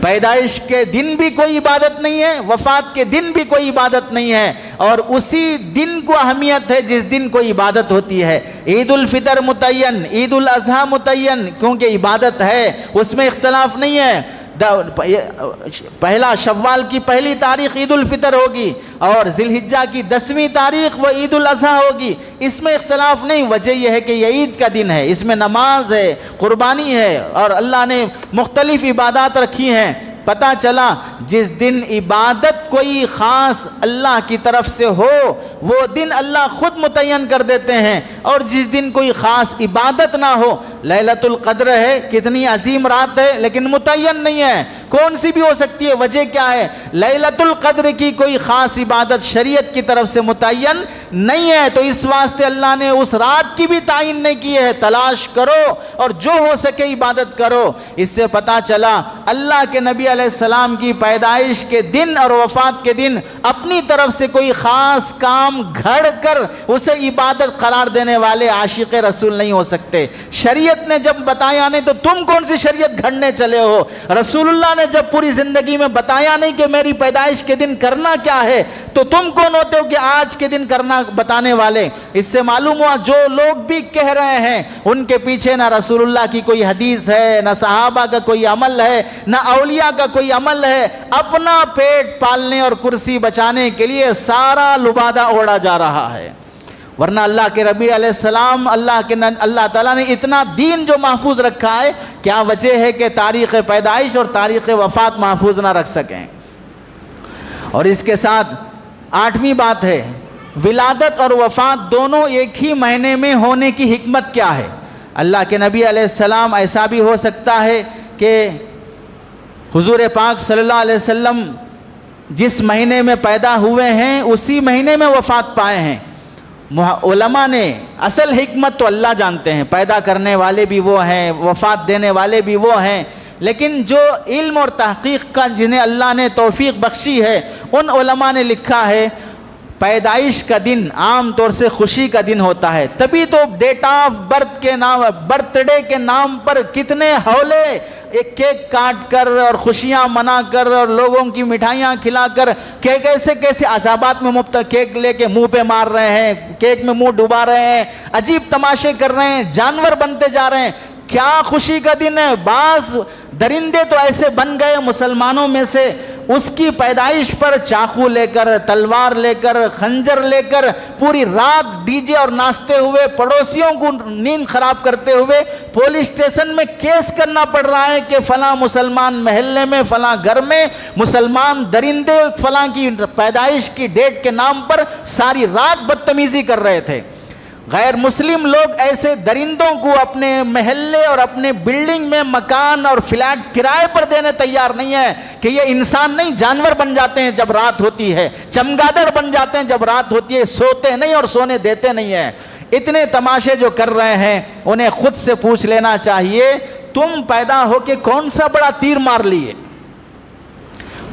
پیدائش کے دن بھی کوئی عبادت نہیں ہے، وفات کے دن بھی کوئی عبادت نہیں ہے، اور اسی دن کو اہمیت ہے جس دن کوئی عبادت ہوتی ہے۔ عید الفطر متعین، عید الاضحیٰ متعین، کیونکہ عبادت ہے، اس میں اختلاف نہیں ہے۔ پہلا شوال کی پہلی تاریخ عید الفطر ہوگی، اور ذی الحجہ کی 10ویں تاریخ وہ عید الاضحیٰ ہوگی، اس میں اختلاف نہیں۔ وجہ یہ ہے کہ یہ عید کا دن ہے، اس میں نماز ہے، قربانی ہے، اور اللہ نے مختلف عبادات رکھی ہیں۔ پتہ چلا جس دن عبادت کوئی خاص اللہ کی طرف سے ہو وہ دن اللہ خود متعین کر دیتے ہیں، اور جس دن کوئی خاص عبادت نہ ہو، لیلۃ القدر ہے، کتنی عظیم رات ہے، لیکن متعین نہیں ہے، کون سی بھی ہو سکتی ہے۔ وجہ کیا ہے؟ لیلۃ القدر کی کوئی خاص عبادت شریعت کی طرف سے متعین نہیں ہے، تو اس واسطے اللہ نے اس رات کی بھی تعین نہیں کی ہے۔ تلاش کرو اور جو ہو سکے عبادت کرو۔ اس سے پتہ چلا اللہ کے نبی علیہ السلام کی پیدائش کے دن اور وفات کے دن اپنی طرف سے کوئی خاص کام گھڑ کر اسے عبادت قرار دینے والے عاشق رسول نہیں ہو سکتے۔ شریعت نے جب بتایا نہیں تو تم کون سی شریعت گھڑنے چلے ہو؟ رسول اللہ نے جب پوری زندگی میں بتایا نہیں کہ میری پیدائش کے دن کرنا کیا ہے، تو تم کون ہوتے ہو کہ آج کے دن کرنا بتانے والے؟ اس سے معلوم ہوا جو لوگ بھی کہہ رہے ہیں ان کے پیچھے نہ رسول اللہ کی کوئی حدیث ہے، نہ صحابہ کا کوئی عمل ہے، نہ اولیاء کا کوئی عمل ہے، اپنا پیٹ پالنے اور کرسی بچانے کے لیے سارا لبادہ اوڑا جا رہا ہے۔ ورنہ اللہ کے نبی علیہ السلام، اللہ تعالیٰ نے اتنا دین جو محفوظ رکھا ہے، کیا وجہ ہے کہ تاریخ پیدائش اور تاریخ وفات محفوظ نہ رکھ سکیں؟ اور اس کے ساتھ 8ویں بات ہے، ولادت اور وفات دونوں ایک ہی مہینے میں ہونے کی حکمت کیا ہے؟ اللہ کے نبی علیہ السلام ایسا بھی ہو سکتا ہے کہ حضور پاک صلی اللہ علیہ وسلم جس مہینے میں پیدا ہوئے ہیں اسی مہینے میں وفات پائے ہیں۔ علماء نے اصل حکمت تو اللہ جانتے ہیں، پیدا کرنے والے بھی وہ ہیں، وفات دینے والے بھی وہ ہیں، لیکن جو علم اور تحقیق کا جنہیں اللہ نے توفیق بخشی ہے ان علماء نے لکھا ہے پیدائش کا دن عام طور سے خوشی کا دن ہوتا ہے، تبھی تو ڈیٹ آف برتھ کے نام، برتھ ڈے کے نام پر کتنے ہولے، ایک کیک کاٹ کر اور خوشیاں منا کر اور لوگوں کی مٹھائیاں کھلا کر کیسے کیسے عذابات میں مبتلا، کیک لے کے منہ پہ مار رہے ہیں، کیک میں منہ ڈبا رہے ہیں، عجیب تماشے کر رہے ہیں، جانور بنتے جا رہے ہیں۔ کیا خوشی کا دن ہے؟ بعض درندے تو ایسے بن گئے مسلمانوں میں سے، اس کی پیدائش پر چاقو لے کر، تلوار لے کر، خنجر لے کر پوری رات ڈی جے اور ناچتے ہوئے، پڑوسیوں کو نیند خراب کرتے ہوئے پولیس اسٹیشن میں کیس کرنا پڑ رہا ہے کہ فلاں مسلمان محلے میں، فلاں گھر میں مسلمان درندے فلاں کی پیدائش کی ڈیٹ کے نام پر ساری رات بدتمیزی کر رہے تھے۔ غیر مسلم لوگ ایسے درندوں کو اپنے محلے اور اپنے بلڈنگ میں مکان اور فلیٹ کرائے پر دینے تیار نہیں ہے کہ یہ انسان نہیں، جانور بن جاتے ہیں جب رات ہوتی ہے، چمگادڑ بن جاتے ہیں جب رات ہوتی ہے، سوتے نہیں اور سونے دیتے نہیں ہیں۔ اتنے تماشے جو کر رہے ہیں انہیں خود سے پوچھ لینا چاہیے تم پیدا ہو کے کون سا بڑا تیر مار لیے،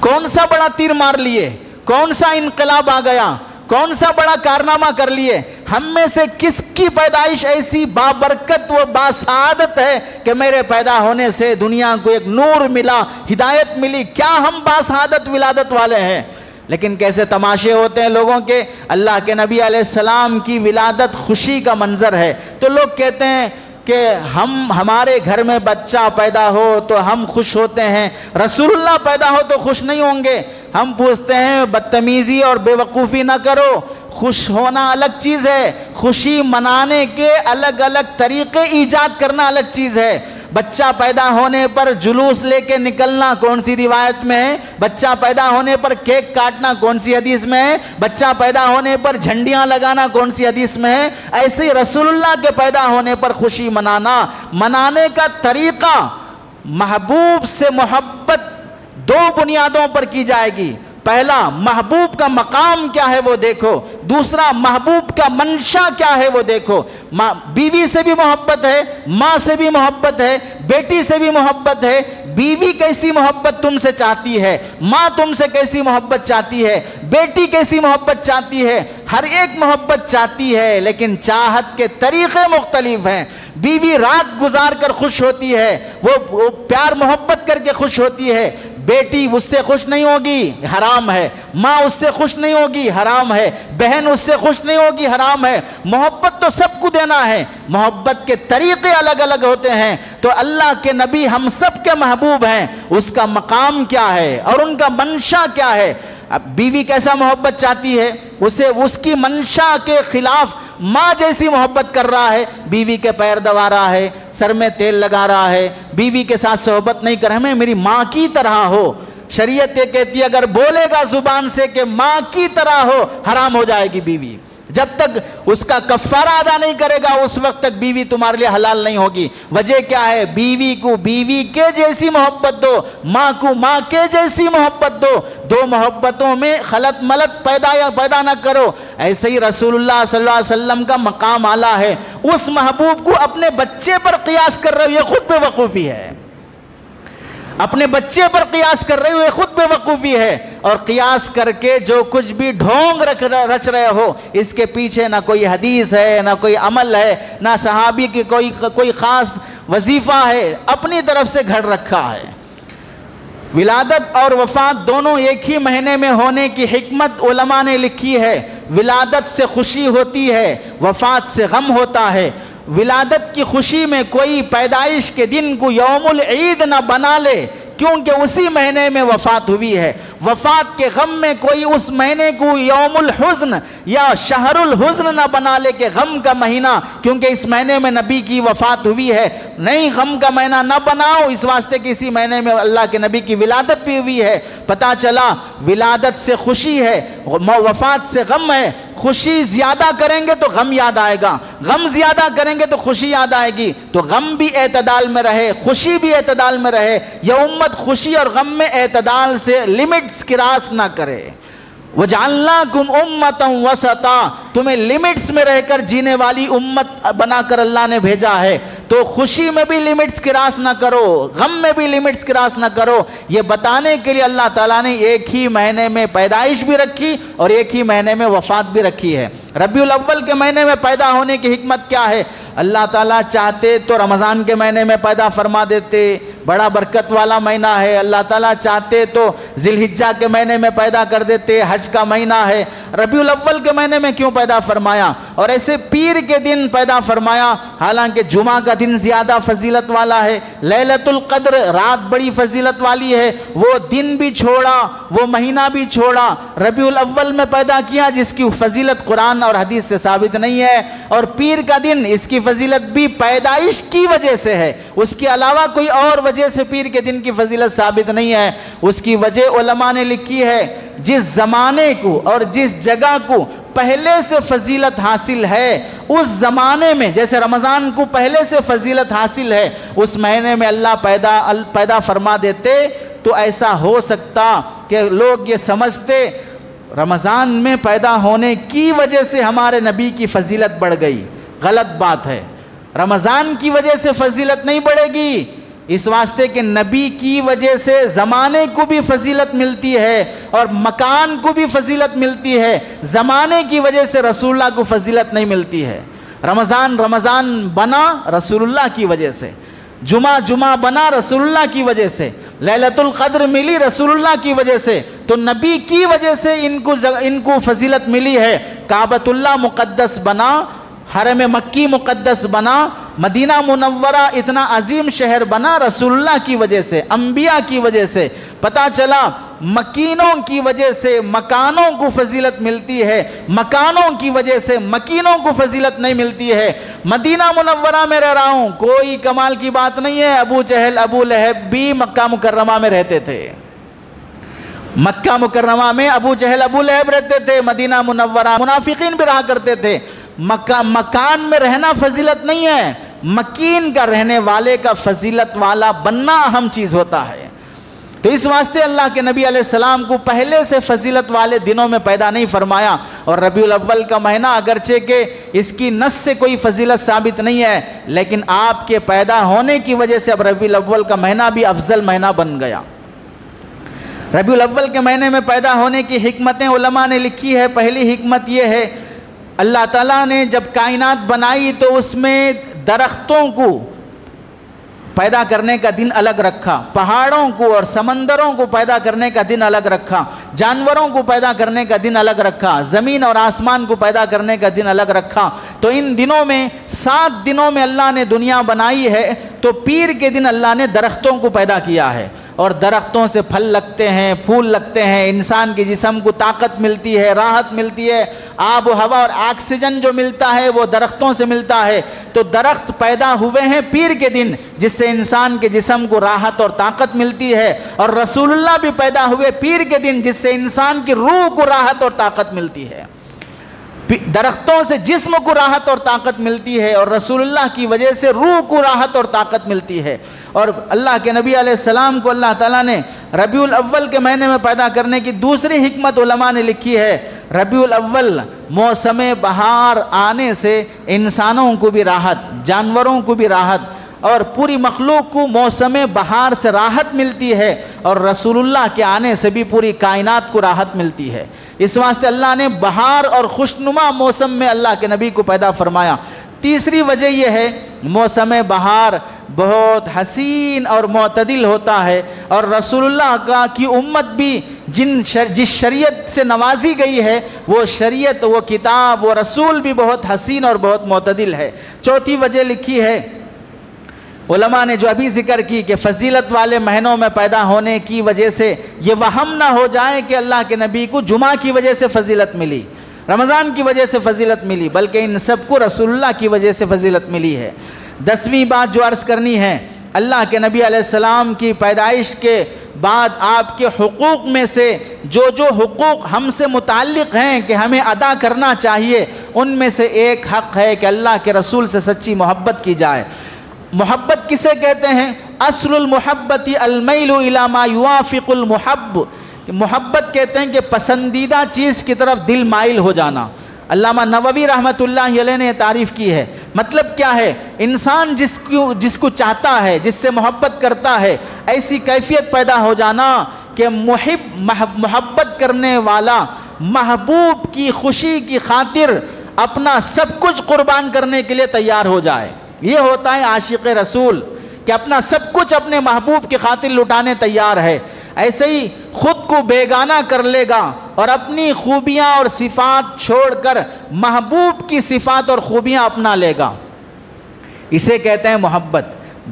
کون سا بڑا تیر مار لیے، کون سا انقلاب آ گیا، کون سا بڑا کارنامہ کر لیے؟ ہم میں سے کس کی پیدائش ایسی بابرکت و باسعادت ہے کہ میرے پیدا ہونے سے دنیا کو ایک نور ملا، ہدایت ملی؟ کیا ہم باسعادت ولادت والے ہیں؟ لیکن کیسے تماشے ہوتے ہیں لوگوں کے۔ اللہ کے نبی علیہ السلام کی ولادت خوشی کا منظر ہے، تو لوگ کہتے ہیں کہ ہمارے گھر میں بچہ پیدا ہو تو ہم خوش ہوتے ہیں، رسول اللہ پیدا ہو تو خوش نہیں ہوں گے۔ ہم پوچھتے ہیں بدتمیزی اور بے وقوفی نہ کرو، خوش ہونا الگ چیز ہے، خوشی منانے کے الگ الگ طریقے ایجاد کرنا الگ چیز ہے۔ بچہ پیدا ہونے پر جلوس لے کے نکلنا کون سی روایت میں ہے؟ بچہ پیدا ہونے پر کیک کاٹنا کون سی حدیث میں ہے؟ بچہ پیدا ہونے پر جھنڈیاں لگانا کون سی حدیث میں ہے؟ ایسے ہی رسول اللہ کے پیدا ہونے پر خوشی منانے کا طریقہ محبوب سے محبت دو بنیادوں پر کی جائے گی. پہلا، محبوب کا مقام کیا ہے وہ دیکھو. دوسرا، محبوب کا منشا کیا ہے وہ دیکھو. بیوی سے بھی محبت ہے، ماں سے بھی محبت ہے، بیٹی سے بھی محبت ہے. بیوی کیسی محبت تم سے چاہتی ہے، ماں تم سے کیسی محبت چاہتی ہے، بیٹی کیسی محبت چاہتی ہے، ہر ایک محبت چاہتی ہے، لیکن چاہت کے طریقے مختلف ہیں. بیوی رات گزار کر خوش ہوتی ہے، وہ پیار محبت کر کے خوش ہوتی ہے. بیٹی اس سے خوش نہیں ہوگی، حرام ہے. ماں اس سے خوش نہیں ہوگی، حرام ہے. بہن اس سے خوش نہیں ہوگی، حرام ہے. محبت تو سب کو دینا ہے، محبت کے طریقے الگ الگ ہوتے ہیں. تو اللہ کے نبی ہم سب کے محبوب ہیں، اس کا مقام کیا ہے اور ان کا منشا کیا ہے. اب بیوی کیسا محبت چاہتی ہے، اسے اس کی منشا کے خلاف ماں جیسی محبت کر رہا ہے، بیوی کے پیر دبا رہا ہے، سر میں تیل لگا رہا ہے، بیوی کے ساتھ صحبت نہیں کر، ہمیں میری ماں کی طرح ہو. شریعت یہ کہتی ہے اگر بولے گا زبان سے کہ ماں کی طرح ہو، حرام ہو جائے گی بیوی. جب تک اس کا کفارہ ادا نہیں کرے گا اس وقت تک بیوی تمہارے لیے حلال نہیں ہوگی. وجہ کیا ہے؟ بیوی کو بیوی کے جیسی محبت دو، ماں کو ماں کے جیسی محبت دو. دو محبتوں میں خلط ملط پیدا نہ کرو. ایسے ہی رسول اللہ صلی اللہ علیہ وسلم کا مقام اعلیٰ ہے. اس محبوب کو اپنے بچے پر قیاس کر رہے ہو، یہ خود بے وقوفی ہے. اپنے بچے پر قیاس کر رہے ہو، یہ خود بے وقوفی ہے. اور قیاس کر کے جو کچھ بھی ڈھونگ رچ رہے ہو، اس کے پیچھے نہ کوئی حدیث ہے، نہ کوئی عمل ہے، نہ صحابی کی کوئی خاص وظیفہ ہے، اپنی طرف سے گھڑ رکھا ہے. ولادت اور وفات دونوں ایک ہی مہینے میں ہونے کی حکمت علماء نے لکھی ہے. ولادت سے خوشی ہوتی ہے، وفات سے غم ہوتا ہے. ولادت کی خوشی میں کوئی پیدائش کے دن کو یوم العید نہ بنا لے کیونکہ اسی مہینے میں وفات ہوئی ہے. وفات کے غم میں کوئی اس مہینے کو یوم الحزن یا شہر الحزن نہ بنا لے کہ غم کا مہینہ کیونکہ اس مہینے میں نبی کی وفات ہوئی ہے. نہیں، غم کا مہینہ نہ بناؤ اس واسطے کہ اسی مہینے میں اللہ کے نبی کی ولادت بھی ہوئی ہے. پتہ چلا ولادت سے خوشی ہے، وفات سے غم ہے. خوشی زیادہ کریں گے تو غم یاد آئے گا، غم زیادہ کریں گے تو خوشی یاد آئے گی. تو غم بھی اعتدال میں رہے، خوشی بھی اعتدال میں رہے. یہ امت خوشی اور غم میں اعتدال سے لمٹس کراس نہ کرے. وَجَعَلْنَاكُمْ أُمَّةً وَسَطًا، تمہیں لمٹس میں رہ کر جینے والی امت بنا کر اللہ نے بھیجا ہے. تو خوشی میں بھی لمٹس کراس نہ کرو، غم میں بھی لمٹس کراس نہ کرو. یہ بتانے کے لیے اللہ تعالیٰ نے ایک ہی مہینے میں پیدائش بھی رکھی اور ایک ہی مہینے میں وفات بھی رکھی ہے. ربیع الاول کے مہینے میں پیدا ہونے کی حکمت کیا ہے؟ اللہ تعالیٰ چاہتے تو رمضان کے مہینے میں پیدا فرما دیتے، بڑا برکت والا مہینہ ہے. اللہ تعالیٰ چاہتے تو ذی الحجہ کے مہینے میں پیدا کر دیتے، حج کا مہینہ ہے. ربیع الاول کے مہینے میں کیوں پیدا فرمایا؟ اور ایسے پیر کے دن پیدا فرمایا، حالانکہ جمعہ کا دن زیادہ فضیلت والا ہے. لیلۃ القدر رات بڑی فضیلت والی ہے، وہ دن بھی چھوڑا، وہ مہینہ بھی چھوڑا. ربیع الاول میں پیدا کیا جس کی فضیلت قرآن اور حدیث سے ثابت نہیں ہے. اور پیر کا دن اس کی فضیلت بھی پیدائش کی وجہ سے ہے، اس کے علاوہ کوئی اور وجہ سے پیر کے دن کی فضیلت ثابت نہیں ہے. اس کی وجہ علماء نے لکھی ہے، جس زمانے کو اور جس جگہ کو پہلے سے فضیلت حاصل ہے اس زمانے میں، جیسے رمضان کو پہلے سے فضیلت حاصل ہے اس مہینے میں اللہ پیدا فرما دیتے تو ایسا ہو سکتا کہ لوگ یہ سمجھتے رمضان میں پیدا ہونے کی وجہ سے ہمارے نبی کی فضیلت بڑھ گئی. غلط بات ہے. رمضان کی وجہ سے فضیلت نہیں بڑھے گی، اس واسطے کہ نبی کی وجہ سے زمانے کو بھی فضیلت ملتی ہے اور مکان کو بھی فضیلت ملتی ہے. زمانے کی وجہ سے رسول اللہ کو فضیلت نہیں ملتی ہے. رمضان بنا رسول اللہ کی وجہ سے، جمعہ بنا رسول اللہ کی وجہ سے، لیلۃ القدر ملی رسول اللہ کی وجہ سے. تو نبی کی وجہ سے ان کو فضیلت ملی ہے. کعبۃ اللہ مقدس بنا، حرم مکی مقدس بنا، مدینہ منورہ اتنا عظیم شہر بنا رسول اللہ کی وجہ سے، انبیاء کی وجہ سے. پتہ چلا مکینوں کی وجہ سے مکانوں کو فضیلت ملتی ہے، مکانوں کی وجہ سے مکینوں کو فضیلت نہیں ملتی ہے. مدینہ منورہ میں رہ رہا ہوں، کوئی کمال کی بات نہیں ہے، ابو جہل ابو لہب بھی مکہ مکرمہ میں رہتے تھے، مکہ مکرمہ میں ابو جہل ابو لہب رہتے تھے، مدینہ منورہ منافقین بھی رہا کرتے تھے۔ مکان میں رہنا فضیلت نہیں ہے، مکین کا رہنے والے کا فضیلت والا بننا اہم چیز ہوتا ہے۔ تو اس واسطے اللہ کے نبی علیہ السلام کو پہلے سے فضیلت والے دنوں میں پیدا نہیں فرمایا، اور ربیع الاول کا مہینہ اگرچہ کہ اس کی نص سے کوئی فضیلت ثابت نہیں ہے، لیکن آپ کے پیدا ہونے کی وجہ سے اب ربیع الاول کا مہینہ بھی افضل مہینہ بن گیا۔ ربیع الاول کے مہینے میں پیدا ہونے کی حکمتیں علماء نے لکھی ہے۔ پہلی حکمت یہ ہے، اللہ تعالیٰ نے جب کائنات بنائی تو اس میں درختوں کو پیدا کرنے کا دن الگ رکھا، پہاڑوں کو اور سمندروں کو پیدا کرنے کا دن الگ رکھا، جانوروں کو پیدا کرنے کا دن الگ رکھا، زمین اور آسمان کو پیدا کرنے کا دن الگ رکھا۔ تو ان دنوں میں 7 دنوں میں اللہ نے دنیا بنائی ہے، تو پیر کے دن اللہ نے درختوں کو پیدا کیا ہے، اور درختوں سے پھل لگتے ہیں، پھول لگتے ہیں، انسان کے جسم کو طاقت ملتی ہے، راحت ملتی ہے، آب و ہوا اور آکسیجن جو ملتا ہے وہ درختوں سے ملتا ہے۔ تو درخت پیدا ہوئے ہیں پیر کے دن، جس سے انسان کے جسم کو راحت اور طاقت ملتی ہے، اور رسول اللہ بھی پیدا ہوئے پیر کے دن، جس سے انسان کی روح کو راحت اور طاقت ملتی ہے۔ درختوں سے جسم کو راحت اور طاقت ملتی ہے، اور رسول اللہ کی وجہ سے روح کو راحت اور طاقت ملتی ہے۔ اور اللہ کے نبی علیہ السلام کو اللہ تعالیٰ نے ربیع الاول کے مہینے میں پیدا کرنے کی دوسری حکمت علماء نے لکھی ہے۔ ربیع الاول موسم بہار آنے سے انسانوں کو بھی راحت، جانوروں کو بھی راحت، اور پوری مخلوق کو موسم بہار سے راحت ملتی ہے، اور رسول اللہ کے آنے سے بھی پوری کائنات کو راحت ملتی ہے۔ اس واسطے اللہ نے بہار اور خوشنما موسم میں اللہ کے نبی کو پیدا فرمایا۔ تیسری وجہ یہ ہے، موسم بہار بہت حسین اور معتدل ہوتا ہے، اور رسول اللہ کی امت بھی جس شریعت سے نوازی گئی ہے، وہ شریعت، وہ کتاب، وہ رسول بھی بہت حسین اور بہت معتدل ہے۔ چوتھی وجہ لکھی ہے علماء نے جو ابھی ذکر کی، کہ فضیلت والے مہینوں میں پیدا ہونے کی وجہ سے یہ وہم نہ ہو جائے کہ اللہ کے نبی کو جمعہ کی وجہ سے فضیلت ملی، رمضان کی وجہ سے فضیلت ملی، بلکہ ان سب کو رسول اللہ کی وجہ سے فضیلت ملی ہے۔ 10ویں بات جو عرض کرنی ہے، اللہ کے نبی علیہ السلام کی پیدائش کے بعد آپ کے حقوق میں سے جو حقوق ہم سے متعلق ہیں کہ ہمیں ادا کرنا چاہیے، ان میں سے ایک حق ہے کہ اللہ کے رسول سے سچی محبت کی جائے۔ محبت کسے کہتے ہیں؟ اصل المحبت المیل الی ما یوافق المحب، محبت کہتے ہیں کہ پسندیدہ چیز کی طرف دل مائل ہو جانا۔ علامہ نووی رحمۃ اللہ علیہ نے تعریف کی ہے۔ مطلب کیا ہے؟ انسان جس کو چاہتا ہے، جس سے محبت کرتا ہے، ایسی کیفیت پیدا ہو جانا کہ محبت کرنے والا محبوب کی خوشی کی خاطر اپنا سب کچھ قربان کرنے کے لیے تیار ہو جائے۔ یہ ہوتا ہے عاشق رسول، کہ اپنا سب کچھ اپنے محبوب کی خاطر لٹانے تیار ہے۔ ایسے ہی خود کو بیگانہ کر لے گا اور اپنی خوبیاں اور صفات چھوڑ کر محبوب کی صفات اور خوبیاں اپنا لے گا، اسے کہتے ہیں محبت۔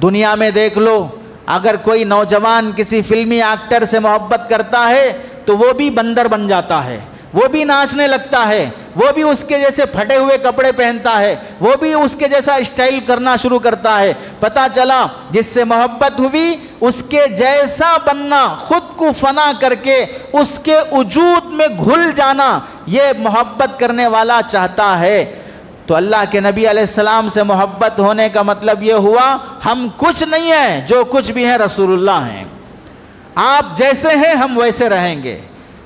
دنیا میں دیکھ لو، اگر کوئی نوجوان کسی فلمی ایکٹر سے محبت کرتا ہے تو وہ بھی بندر بن جاتا ہے، وہ بھی ناچنے لگتا ہے، وہ بھی اس کے جیسے پھٹے ہوئے کپڑے پہنتا ہے، وہ بھی اس کے جیسا اسٹائل کرنا شروع کرتا ہے۔ پتہ چلا جس سے محبت ہوئی اس کے جیسا بننا، خود کو فنا کر کے اس کے وجود میں گھل جانا، یہ محبت کرنے والا چاہتا ہے۔ تو اللہ کے نبی علیہ السلام سے محبت ہونے کا مطلب یہ ہوا ہم کچھ نہیں ہیں، جو کچھ بھی ہیں رسول اللہ ہیں، آپ جیسے ہیں ہم ویسے رہیں گے۔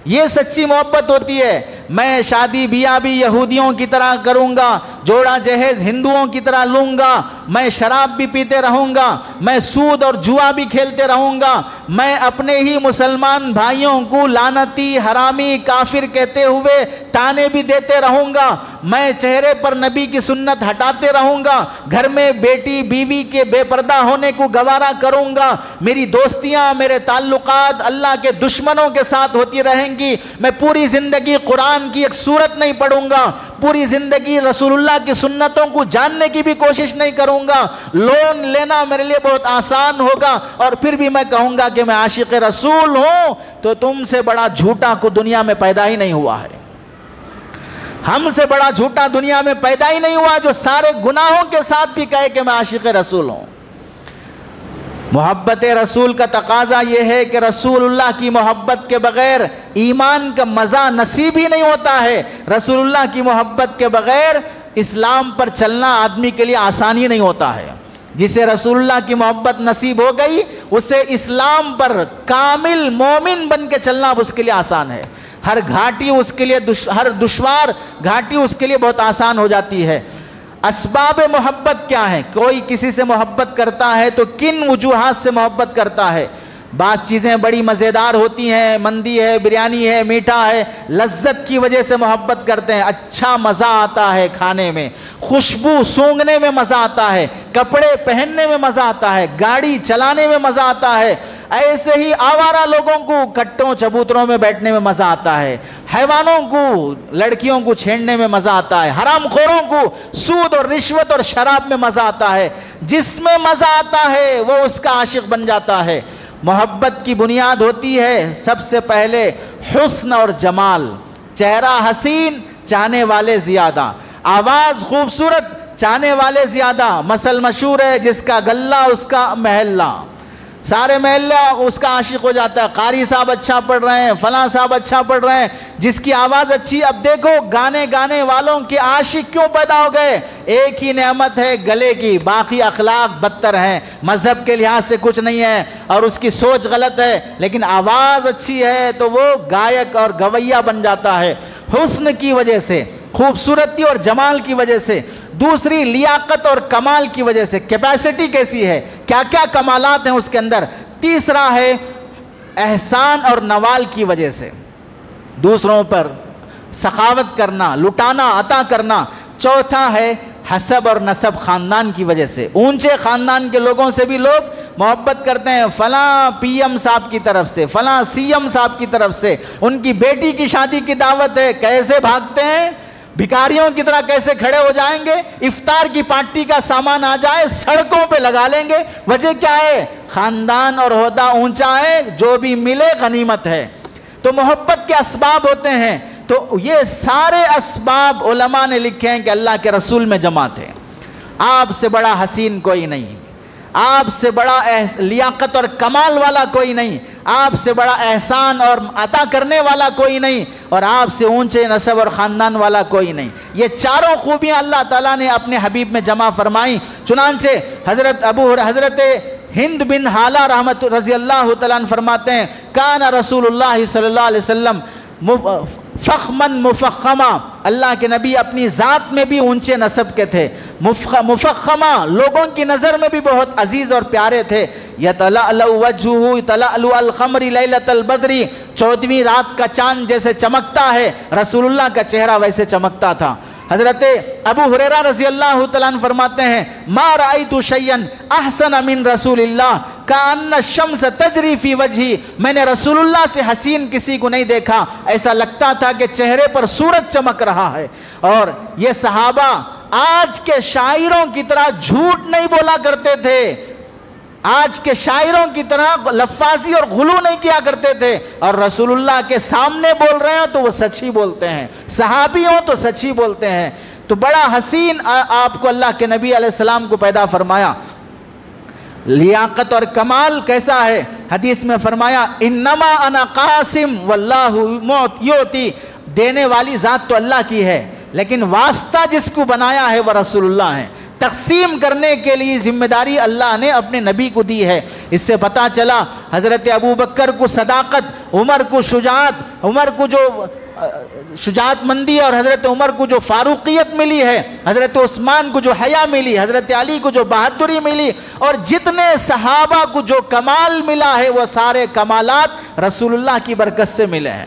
یہ سچی محبت ہوتی ہے۔ میں شادی بیاہ بھی یہودیوں کی طرح کروں گا، جوڑا جہیز ہندوؤں کی طرح لوں گا، میں شراب بھی پیتے رہوں گا، میں سود اور جوا بھی کھیلتے رہوں گا، میں اپنے ہی مسلمان بھائیوں کو لعنتی، حرامی، کافر کہتے ہوئے تانے بھی دیتے رہوں گا، میں چہرے پر نبی کی سنت ہٹاتے رہوں گا، گھر میں بیٹی بیوی کے بے پردہ ہونے کو گوارا کروں گا، میری دوستیاں، میرے تعلقات اللہ کے دشمنوں کے ساتھ ہوتی رہیں گی، میں پوری زندگی قرآن کی ایک سورت نہیں پڑھوں گا، پوری زندگی رسول اللہ کی سنتوں کو جاننے کی بھی کوشش نہیں کروں گا، لون لینا میرے لیے بہت آسان ہوگا، اور پھر بھی میں کہوں گا کہ میں عاشق رسول ہوں، تو تم سے بڑا جھوٹا کو دنیا میں پیدا ہی نہیں ہوا ہے۔ ہم سے بڑا جھوٹا دنیا میں پیدا ہی نہیں ہوا جو سارے گناہوں کے ساتھ بھی کہے کہ میں عاشق رسول ہوں۔ محبت رسول کا تقاضا یہ ہے کہ رسول اللہ کی محبت کے بغیر ایمان کا مزہ نصیب ہی نہیں ہوتا ہے۔ رسول اللہ کی محبت کے بغیر اسلام پر چلنا آدمی کے لیے آسانی نہیں ہوتا ہے۔ جسے رسول اللہ کی محبت نصیب ہو گئی اسے اسلام پر کامل مومن بن کے چلنا اب اس کے لیے آسان ہے۔ ہر گھاٹی اس کے لیے ہر دشوار گھاٹی اس کے لیے بہت آسان ہو جاتی ہے۔ اسباب محبت کیا ہیں؟ کوئی کسی سے محبت کرتا ہے تو کن وجوہات سے محبت کرتا ہے؟ بعض چیزیں بڑی مزیدار ہوتی ہیں، مندی ہے، بریانی ہے، میٹھا ہے، لذت کی وجہ سے محبت کرتے ہیں، اچھا مزہ آتا ہے کھانے میں، خوشبو سونگھنے میں مزہ آتا ہے، کپڑے پہننے میں مزہ آتا ہے، گاڑی چلانے میں مزہ آتا ہے۔ ایسے ہی آوارہ لوگوں کو کٹوں چبوتروں میں بیٹھنے میں مزہ آتا ہے، حیوانوں کو لڑکیوں کو چھیڑنے میں مزہ آتا ہے، حرام خوروں کو سود اور رشوت اور شراب میں مزہ آتا ہے۔ جس میں مزہ آتا ہے وہ اس کا عاشق بن جاتا ہے۔ محبت کی بنیاد ہوتی ہے سب سے پہلے حسن اور جمال، چہرہ حسین چاہنے والے زیادہ، آواز خوبصورت چاہنے والے زیادہ۔ مثل مشہور ہے جس کا گلہ اس کا محلہ، سارے محلہ اس کا عاشق ہو جاتا ہے۔ قاری صاحب اچھا پڑھ رہے ہیں، فلاں صاحب اچھا پڑھ رہے ہیں، جس کی آواز اچھی۔ اب دیکھو گانے والوں کے عاشق کیوں پیدا ہو گئے؟ ایک ہی نعمت ہے گلے کی، باقی اخلاق بدتر ہیں، مذہب کے لحاظ سے کچھ نہیں ہے اور اس کی سوچ غلط ہے، لیکن آواز اچھی ہے تو وہ گائک اور گویہ بن جاتا ہے حسن کی وجہ سے، خوبصورتی اور جمال کی وجہ سے۔ دوسری لیاقت اور کمال کی وجہ سے، کیپیسٹی کیسی ہے، کیا کیا کمالات ہیں اس کے اندر۔ تیسرا ہے احسان اور نوال کی وجہ سے، دوسروں پر سخاوت کرنا، لٹانا، عطا کرنا۔ چوتھا ہے حسب اور نسب، خاندان کی وجہ سے، اونچے خاندان کے لوگوں سے بھی لوگ محبت کرتے ہیں۔ فلاں پی ایم صاحب کی طرف سے، فلاں سی ایم صاحب کی طرف سے ان کی بیٹی کی شادی کی دعوت ہے، کیسے بھاگتے ہیں، بھکاریوں کی طرح کیسے کھڑے ہو جائیں گے۔ افطار کی پارٹی کا سامان آ جائے سڑکوں پہ لگا لیں گے۔ وجہ کیا ہے؟ خاندان اور عہدہ اونچا ہے، جو بھی ملے غنیمت ہے۔ تو محبت کے اسباب ہوتے ہیں، تو یہ سارے اسباب علماء نے لکھے ہیں کہ اللہ کے رسول میں جمع تھے۔ آپ سے بڑا حسین کوئی نہیں، آپ سے بڑا لیاقت اور کمال والا کوئی نہیں، آپ سے بڑا احسان اور عطا کرنے والا کوئی نہیں، اور آپ سے اونچے نسب اور خاندان والا کوئی نہیں۔ یہ چاروں خوبیاں اللہ تعالیٰ نے اپنے حبیب میں جمع فرمائیں۔ چنانچہ حضرت ہند بن حالہ رحمت رضی اللہ تعالیٰ عنہ فرماتے ہیں کان رسول اللہ صلی اللہ علیہ وسلم فخمن مفخما، اللہ کے نبی اپنی ذات میں بھی اونچے نسب کے تھے، مفخما لوگوں کی نظر میں بھی بہت عزیز اور پیارے تھے۔ یتلألؤ وجہہ تلألؤ القمر لیلۃ البدر، 14ویں رات کا چاند جیسے چمکتا ہے رسول اللہ کا چہرہ ویسے چمکتا تھا۔ حضرت ابو ہریرہ رضی اللہ تعالیٰ عنہ فرماتے ہیں ما رأیت شیئا احسن من رسول اللہ کأن الشمس تجری فی وجہی، میں نے رسول اللہ سے حسین کسی کو نہیں دیکھا، ایسا لگتا تھا کہ چہرے پر سورج چمک رہا ہے۔ اور یہ صحابہ آج کے شاعروں کی طرح جھوٹ نہیں بولا کرتے تھے، آج کے شاعروں کی طرح لفاظی اور غلو نہیں کیا کرتے تھے، اور رسول اللہ کے سامنے بول رہے ہیں تو وہ سچ ہی بولتے ہیں، صحابی ہوں تو سچ ہی بولتے ہیں۔ تو بڑا حسین آپ کو اللہ کے نبی علیہ السلام کو پیدا فرمایا۔ لیاقت اور کمال کیسا ہے؟ حدیث میں فرمایا انما انا قاسم واللہ یعطی، دینے والی ذات تو اللہ کی ہے لیکن واسطہ جس کو بنایا ہے وہ رسول اللہ ہے، تقسیم کرنے کے لیے ذمہ داری اللہ نے اپنے نبی کو دی ہے۔ اس سے پتہ چلا حضرت ابو بکر کو صداقت، عمر کو شجاعت، عمر کو جو شجاعت مندی اور حضرت عمر کو جو فاروقیت ملی ہے، حضرت عثمان کو جو حیا ملی، حضرت علی کو جو بہادری ملی، اور جتنے صحابہ کو جو کمال ملا ہے وہ سارے کمالات رسول اللہ کی برکت سے ملے ہیں،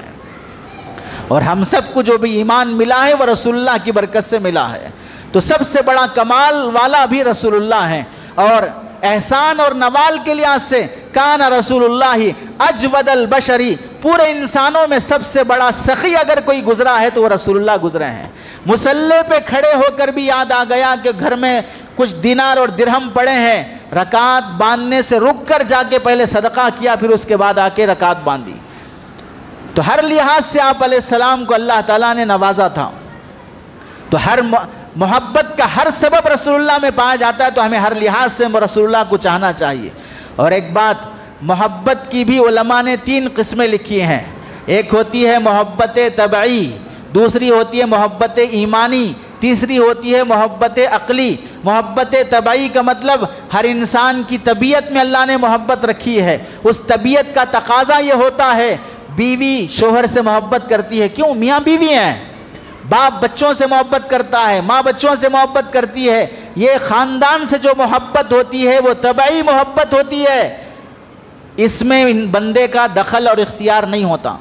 اور ہم سب کو جو بھی ایمان ملا ہے وہ رسول اللہ کی برکت سے ملا ہے۔ تو سب سے بڑا کمال والا بھی رسول اللہ ہیں، اور احسان اور نوال کے لحاظ سے کان رسول اللہ اجود البشری، پورے انسانوں میں سب سے بڑا سخی اگر کوئی گزرا ہے تو وہ رسول اللہ گزرے ہیں۔ مصلی پہ کھڑے ہو کر بھی یاد آ گیا کہ گھر میں کچھ دینار اور درہم پڑے ہیں، رکعت باندھنے سے رک کر جا کے پہلے صدقہ کیا، پھر اس کے بعد آ کے رکعت باندھی۔ تو ہر لحاظ سے آپ علیہ السلام کو اللہ تعالیٰ نے نوازا تھا۔ تو ہر محبت کا ہر سبب رسول اللہ میں پایا جاتا ہے، تو ہمیں ہر لحاظ سے رسول اللہ کو چاہنا چاہیے۔ اور ایک بات، محبت کی بھی علماء نے 3 قسمیں لکھی ہیں۔ ایک ہوتی ہے محبت طبعی، دوسری ہوتی ہے محبت ایمانی، تیسری ہوتی ہے محبت عقلی۔ محبت طبعی کا مطلب ہر انسان کی طبیعت میں اللہ نے محبت رکھی ہے، اس طبیعت کا تقاضا یہ ہوتا ہے، بیوی شوہر سے محبت کرتی ہے، کیوں؟ میاں بیوی ہیں۔ باپ بچوں سے محبت کرتا ہے، ماں بچوں سے محبت کرتی ہے، یہ خاندان سے جو محبت ہوتی ہے وہ طبعی محبت ہوتی ہے، اس میں بندے کا دخل اور اختیار نہیں ہوتا۔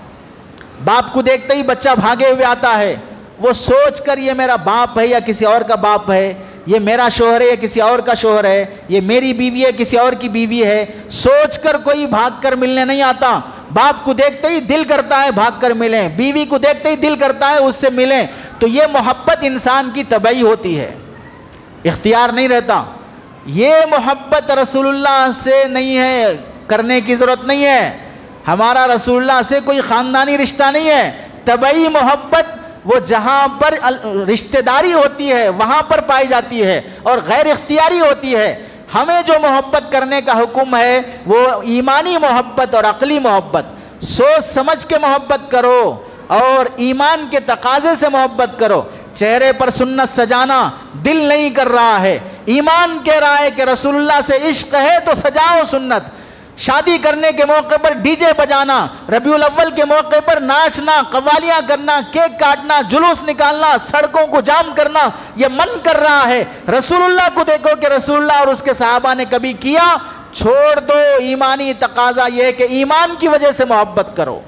باپ کو دیکھتے ہی بچہ بھاگے ہوئے آتا ہے، وہ سوچ کر یہ میرا باپ ہے یا کسی اور کا باپ ہے، یہ میرا شوہر ہے یا کسی اور کا شوہر ہے، یہ میری بیوی ہے کسی اور کی بیوی ہے، سوچ کر کوئی بھاگ کر ملنے نہیں آتا۔ باپ کو دیکھتے ہی دل کرتا ہے بھاگ کر ملیں، بیوی کو دیکھتے ہی دل کرتا ہے اس سے ملیں۔ تو یہ محبت انسان کی طبعی ہوتی ہے، اختیار نہیں رہتا۔ یہ محبت رسول اللہ سے نہیں ہے، کرنے کی ضرورت نہیں ہے۔ ہمارا رسول اللہ سے کوئی خاندانی رشتہ نہیں ہے۔ طبعی محبت وہ جہاں پر رشتہ داری ہوتی ہے وہاں پر پائی جاتی ہے، اور غیر اختیاری ہوتی ہے۔ ہمیں جو محبت کرنے کا حکم ہے وہ ایمانی محبت اور عقلی محبت، سوچ سمجھ کے محبت کرو اور ایمان کے تقاضے سے محبت کرو۔ چہرے پر سنت سجانا دل نہیں کر رہا ہے، ایمان کہہ رہا ہے کہ رسول اللہ سے عشق ہے تو سجاؤ سنت۔ شادی کرنے کے موقع پر ڈی جے بجانا، ربیع الاول کے موقع پر ناچنا، قوالیاں کرنا، کیک کاٹنا، جلوس نکالنا، سڑکوں کو جام کرنا، یہ من کر رہا ہے۔ رسول اللہ کو دیکھو کہ رسول اللہ اور اس کے صحابہ نے کبھی کیا؟ چھوڑ دو۔ ایمانی تقاضا یہ ہے کہ ایمان کی وجہ سے محبت کرو۔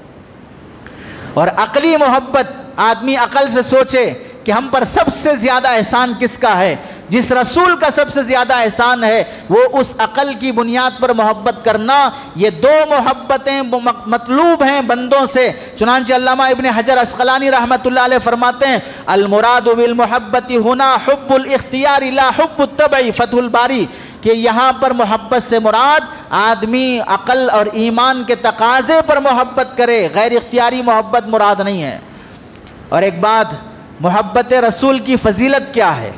اور عقلی محبت، آدمی عقل سے سوچے کہ ہم پر سب سے زیادہ احسان کس کا ہے، جس رسول کا سب سے زیادہ احسان ہے وہ اس عقل کی بنیاد پر محبت کرنا۔ یہ 2 محبتیں مطلوب ہیں بندوں سے۔ چنانچہ علامہ ابن حجر عسقلانی رحمۃ اللہ علیہ فرماتے ہیں المراد بالمحبت ہنا حب الاختیار لا حب الطبع، فتح الباری، کہ یہاں پر محبت سے مراد آدمی عقل اور ایمان کے تقاضے پر محبت کرے، غیر اختیاری محبت مراد نہیں ہے۔ اور ایک بات، محبت رسول کی فضیلت کیا ہے؟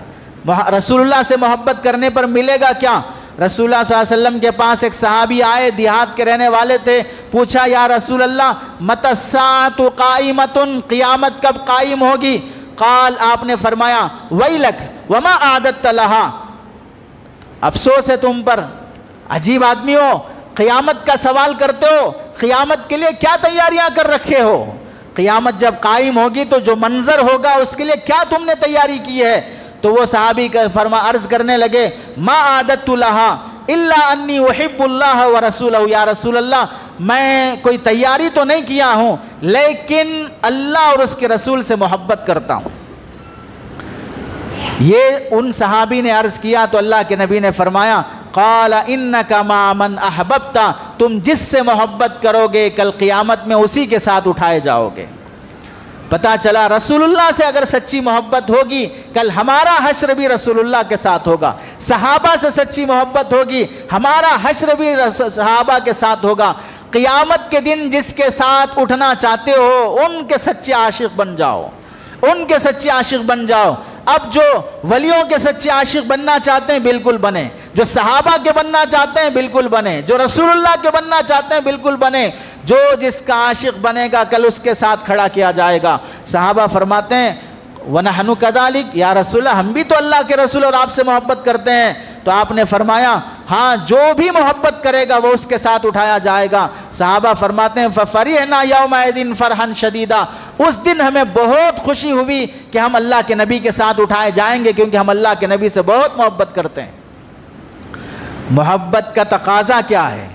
رسول اللہ سے محبت کرنے پر ملے گا کیا؟ رسول اللہ صلی اللہ علیہ وسلم کے پاس ایک صحابی آئے، دیہات کے رہنے والے تھے، پوچھا یا رسول اللہ متی الساعۃ قائمۃ، قیامت کب قائم ہوگی؟ قال، آپ نے فرمایا ویلک وما اعددت لہا، افسوس ہے تم پر، عجیب آدمی ہو، قیامت کا سوال کرتے ہو، قیامت کے لیے کیا تیاریاں کر رکھے ہو؟ قیامت جب قائم ہوگی تو جو منظر ہوگا اس کے لیے کیا تم نے تیاری کی ہے؟ تو وہ صحابی عرض کرنے لگے ما عادت لہا الا انی احب اللہ ورسولہ، یا رسول اللہ میں کوئی تیاری تو نہیں کیا ہوں لیکن اللہ اور اس کے رسول سے محبت کرتا ہوں۔ یہ ان صحابی نے عرض کیا تو اللہ کے نبی نے فرمایا قال انک مع من احببت، تم جس سے محبت کرو گے کل قیامت میں اسی کے ساتھ اٹھائے جاؤ گے۔ پتا چلا رسول اللہ سے اگر سچی محبت ہوگی کل ہمارا حشر بھی رسول اللہ کے ساتھ ہوگا، صحابہ سے سچی محبت ہوگی ہمارا حشر بھی صحابہ کے ساتھ ہوگا۔ قیامت کے دن جس کے ساتھ اٹھنا چاہتے ہو ان کے سچے عاشق بن جاؤ، ان کے سچے عاشق بن جاؤ۔ اب جو ولیوں کے سچے عاشق بننا چاہتے ہیں بالکل بنے، جو صحابہ کے بننا چاہتے ہیں بالکل بنے، جو رسول اللہ کے بننا چاہتے ہیں بالکل بنے۔ جو جس کا عاشق بنے گا کل اس کے ساتھ کھڑا کیا جائے گا۔ صحابہ فرماتے ہیں وَنَحْنُ كَذَلِكَ، یا رسول اللہ ہم بھی تو اللہ کے رسول اور آپ سے محبت کرتے ہیں۔ تو آپ نے فرمایا ہاں جو بھی محبت کرے گا وہ اس کے ساتھ اٹھایا جائے گا۔ صحابہ فرماتے ہیں فَفَرِحْنَا يَوْمَئِذٍ فَرْحًا شَدِيدًا، اس دن ہمیں بہت خوشی ہوئی کہ ہم اللہ کے نبی کے ساتھ اٹھائے جائیں گے، کیونکہ ہم اللہ کے نبی سے بہت محبت کرتے ہیں۔ محبت کا تقاضا کیا ہے؟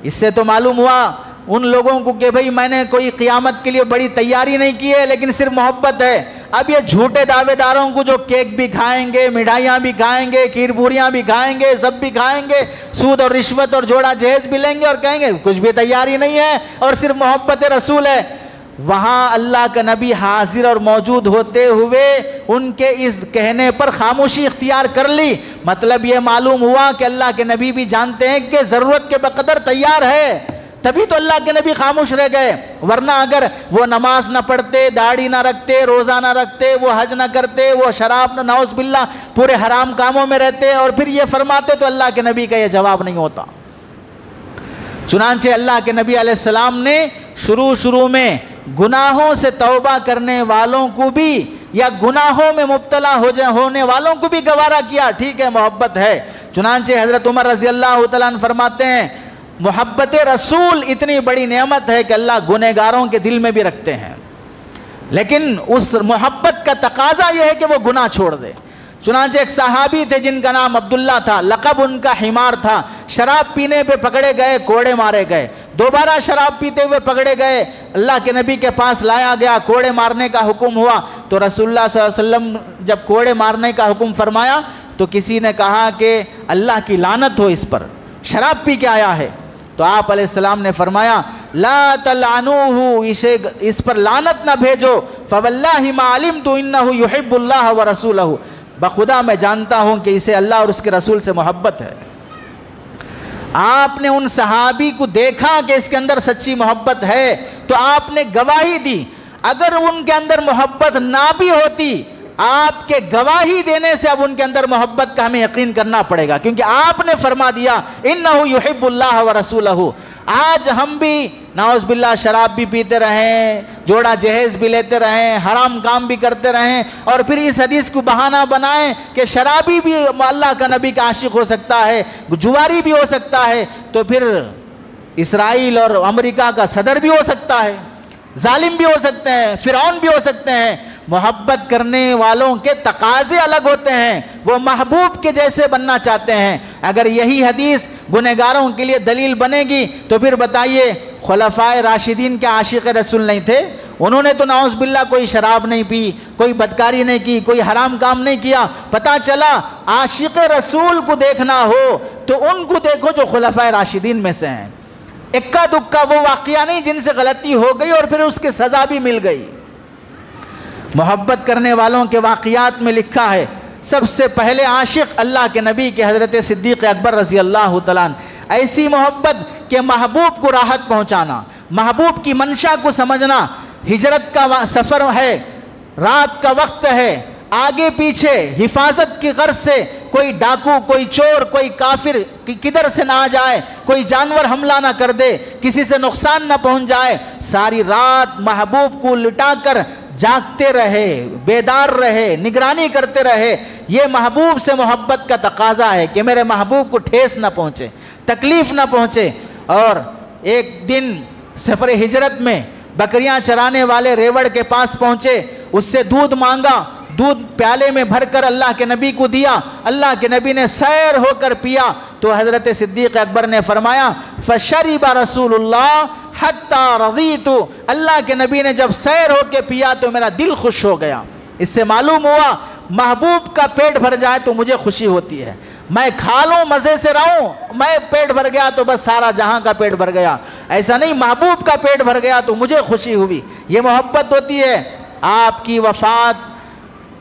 اس سے تو معلوم ہوا ان لوگوں کو کہ بھئی میں نے کوئی قیامت کے لیے بڑی تیاری نہیں کی ہے لیکن صرف محبت ہے۔ اب یہ جھوٹے دعوے داروں کو جو کیک بھی کھائیں گے، مٹھائیاں بھی کھائیں گے، کھیر پوریاں بھی کھائیں گے، سب بھی کھائیں گے، سود اور رشوت اور جوڑا جہیز بھی لیں گے اور کہیں گے کچھ بھی تیاری نہیں ہے اور صرف محبت رسول ہے، وہاں اللہ کا نبی حاضر اور موجود ہوتے ہوئے ان کے اس کہنے پر خاموشی اختیار کر لی۔ مطلب یہ معلوم ہوا کہ اللہ کے نبی بھی جانتے ہیں کہ ضرورت کے بقدر تیار ہے، تبھی تو اللہ کے نبی خاموش رہ گئے، ورنہ اگر وہ نماز نہ پڑھتے، داڑھی نہ رکھتے، روزہ نہ رکھتے، وہ حج نہ کرتے، وہ شراب نہ، نعوذ باللہ پورے حرام کاموں میں رہتے اور پھر یہ فرماتے تو اللہ کے نبی کا یہ جواب نہیں ہوتا۔ چنانچہ اللہ کے نبی علیہ السلام نے شروع میں گناہوں سے توبہ کرنے والوں کو بھی یا گناہوں میں مبتلا ہونے والوں کو بھی گوارا کیا، ٹھیک ہے محبت ہے۔ چنانچہ حضرت عمر رضی اللہ تعالیٰ عنہ فرماتے ہیں محبت رسول اتنی بڑی نعمت ہے کہ اللہ گنہگاروں کے دل میں بھی رکھتے ہیں، لیکن اس محبت کا تقاضا یہ ہے کہ وہ گناہ چھوڑ دے۔ چنانچہ ایک صحابی تھے جن کا نام عبداللہ تھا، لقب ان کا حمار تھا، شراب پینے پہ پکڑے گئے، کوڑے مارے گئے، دوبارہ شراب پیتے ہوئے پکڑے گئے، اللہ کے نبی کے پاس لایا گیا، کوڑے مارنے کا حکم ہوا تو رسول اللہ صلی اللہ علیہ وسلم جب کوڑے مارنے کا حکم فرمایا تو کسی نے کہا کہ اللہ کی لعنت ہو اس پر، شراب پی کے آیا ہے۔ تو آپ علیہ السلام نے فرمایا لا تلعنوہ، اس پر لعنت نہ بھیجو، فواللہ ما علمت انہ یحب اللہ ورسولہ، بخدا میں جانتا ہوں کہ اسے اللہ اور اس کے رسول سے محبت ہے۔ آپ نے ان صحابی کو دیکھا کہ اس کے اندر سچی محبت ہے تو آپ نے گواہی دی، اگر ان کے اندر محبت نہ بھی ہوتی آپ کے گواہی دینے سے اب ان کے اندر محبت کا ہمیں یقین کرنا پڑے گا، کیونکہ آپ نے فرما دیا انہ یحب اللہ ورسولہ۔ آج ہم بھی نعوذ باللہ شراب بھی پیتے رہیں، جوڑا جہیز بھی لیتے رہیں، حرام کام بھی کرتے رہیں اور پھر اس حدیث کو بہانہ بنائیں کہ شرابی بھی اللہ کا نبی کا عاشق ہو سکتا ہے، جواری بھی ہو سکتا ہے، تو پھر اسرائیل اور امریکہ کا صدر بھی ہو سکتا ہے، ظالم بھی ہو سکتے ہیں، فرعون بھی ہو سکتے ہیں۔ محبت کرنے والوں کے تقاضے الگ ہوتے ہیں، وہ محبوب کے جیسے بننا چاہتے ہیں۔ اگر یہی حدیث گنہگاروں کے لیے دلیل بنے گی تو پھر بتائیے خلفائے راشدین کے عاشق رسول نہیں تھے؟ انہوں نے تو نعوذ باللہ کوئی شراب نہیں پی، کوئی بدکاری نہیں کی، کوئی حرام کام نہیں کیا۔ پتہ چلا عاشق رسول کو دیکھنا ہو تو ان کو دیکھو جو خلفائے راشدین میں سے ہیں، اکا دکا وہ واقعہ نہیں جن سے غلطی ہو گئی اور پھر اس کی سزا بھی مل گئی۔ محبت کرنے والوں کے واقعات میں لکھا ہے سب سے پہلے عاشق اللہ کے نبی کے حضرت صدیق اکبر رضی اللہ تعالیٰ عنہ، ایسی محبت کہ محبوب کو راحت پہنچانا، محبوب کی منشا کو سمجھنا، ہجرت کا سفر ہے، رات کا وقت ہے، آگے پیچھے حفاظت کی غرض سے کوئی ڈاکو، کوئی چور، کوئی کافر کدھر سے نہ آ جائے، کوئی جانور حملہ نہ کر دے، کسی سے نقصان نہ پہنچ جائے، ساری رات محبوب کو لٹا کر جاگتے رہے، بیدار رہے، نگرانی کرتے رہے۔ یہ محبوب سے محبت کا تقاضا ہے کہ میرے محبوب کو ٹھیس نہ پہنچے، تکلیف نہ پہنچے۔ اور ایک دن سفر ہجرت میں بکریاں چرانے والے ریوڑ کے پاس پہنچے، اس سے دودھ مانگا، دودھ پیالے میں بھر کر اللہ کے نبی کو دیا، اللہ کے نبی نے سیر ہو کر پیا تو حضرت صدیق اکبر نے فرمایا فشرب رسول اللہ حتی رضیت، اللہ کے نبی نے جب سیر ہو کے پیا تو میرا دل خوش ہو گیا۔ اس سے معلوم ہوا محبوب کا پیٹ بھر جائے تو مجھے خوشی ہوتی ہے، میں کھا لوں مزے سے رہوں، میں پیٹ بھر گیا تو بس سارا جہاں کا پیٹ بھر گیا، ایسا نہیں، محبوب کا پیٹ بھر گیا تو مجھے خوشی ہوئی۔ یہ محبت ہوتی ہے۔ آپ کی وفات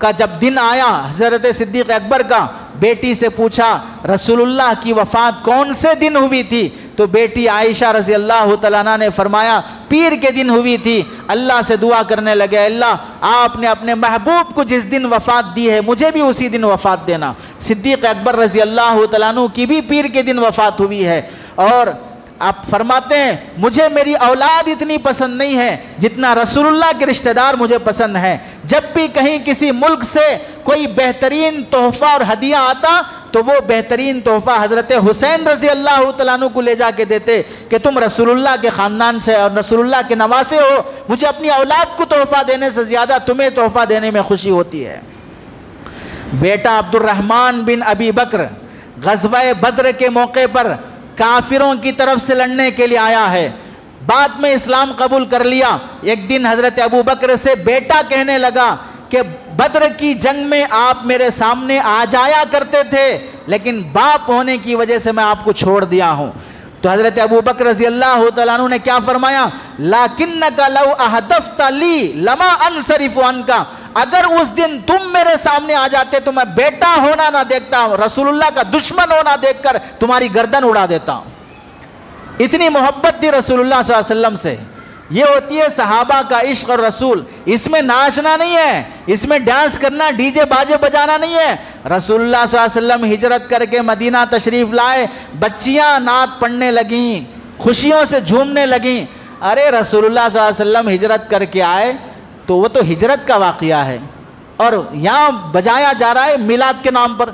کا جب دن آیا حضرت صدیق اکبر کا، بیٹی سے پوچھا رسول اللہ کی وفات کون سے دن ہوئی تھی؟ تو بیٹی عائشہ رضی اللہ تعالیٰ عنہ نے فرمایا پیر کے دن ہوئی تھی۔ اللہ سے دعا کرنے لگے اللہ آپ نے اپنے محبوب کو جس دن وفات دی ہے مجھے بھی اسی دن وفات دینا۔ صدیق اکبر رضی اللہ تعالیٰ عنہ کی بھی پیر کے دن وفات ہوئی ہے، اور آپ فرماتے ہیں مجھے میری اولاد اتنی پسند نہیں ہے جتنا رسول اللہ کے رشتہ دار مجھے پسند ہیں۔ جب بھی کہیں کسی ملک سے کوئی بہترین تحفہ اور ہدیہ آتا تو وہ بہترین تحفہ حضرت حسین رضی اللہ تعالیٰ عنہ کو لے جا کے دیتے کہ تم رسول اللہ کے خاندان سے اور رسول اللہ کے نواسے ہو، مجھے اپنی اولاد کو تحفہ دینے سے زیادہ تمہیں تحفہ دینے میں خوشی ہوتی ہے۔ بیٹا عبد الرحمن بن ابی بکر غزوہ بدر کے موقع پر کافروں کی طرف سے لڑنے کے لیے آیا ہے، بعد میں اسلام قبول کر لیا۔ ایک دن حضرت ابو بکر سے بیٹا کہنے لگا کہ بدر کی جنگ میں آپ میرے سامنے آ جایا کرتے تھے لیکن باپ ہونے کی وجہ سے میں آپ کو چھوڑ دیا ہوں۔ تو حضرت ابو بکر رضی اللہ تعالیٰ عنہ نے کیا فرمایا لَكِنَّكَ لَوْ أَحْدَفْتَ لِي لَمَا أَنْصَرِفُ عَنْكَ، اگر اس دن تم میرے سامنے آ جاتے تو میں بیٹا ہونا نہ دیکھتا ہوں، رسول اللہ کا دشمن ہونا دیکھ کر تمہاری گردن اڑا دیتا ہوں۔ اتنی محبت تھی رسول اللہ صلی اللہ علیہ وسلم سے. یہ ہوتی ہے صحابہ کا عشق اور رسول. اس میں ناچنا نہیں ہے, اس میں ڈانس کرنا, ڈی جے باجے بجانا نہیں ہے. رسول اللہ صلی اللہ علیہ وسلم ہجرت کر کے مدینہ تشریف لائے, بچیاں نعت پڑھنے لگیں, خوشیوں سے جھومنے لگیں. ارے رسول اللہ صلی اللہ علیہ وسلم ہجرت کر کے آئے تو وہ تو ہجرت کا واقعہ ہے, اور یہاں بجایا جا رہا ہے میلاد کے نام پر.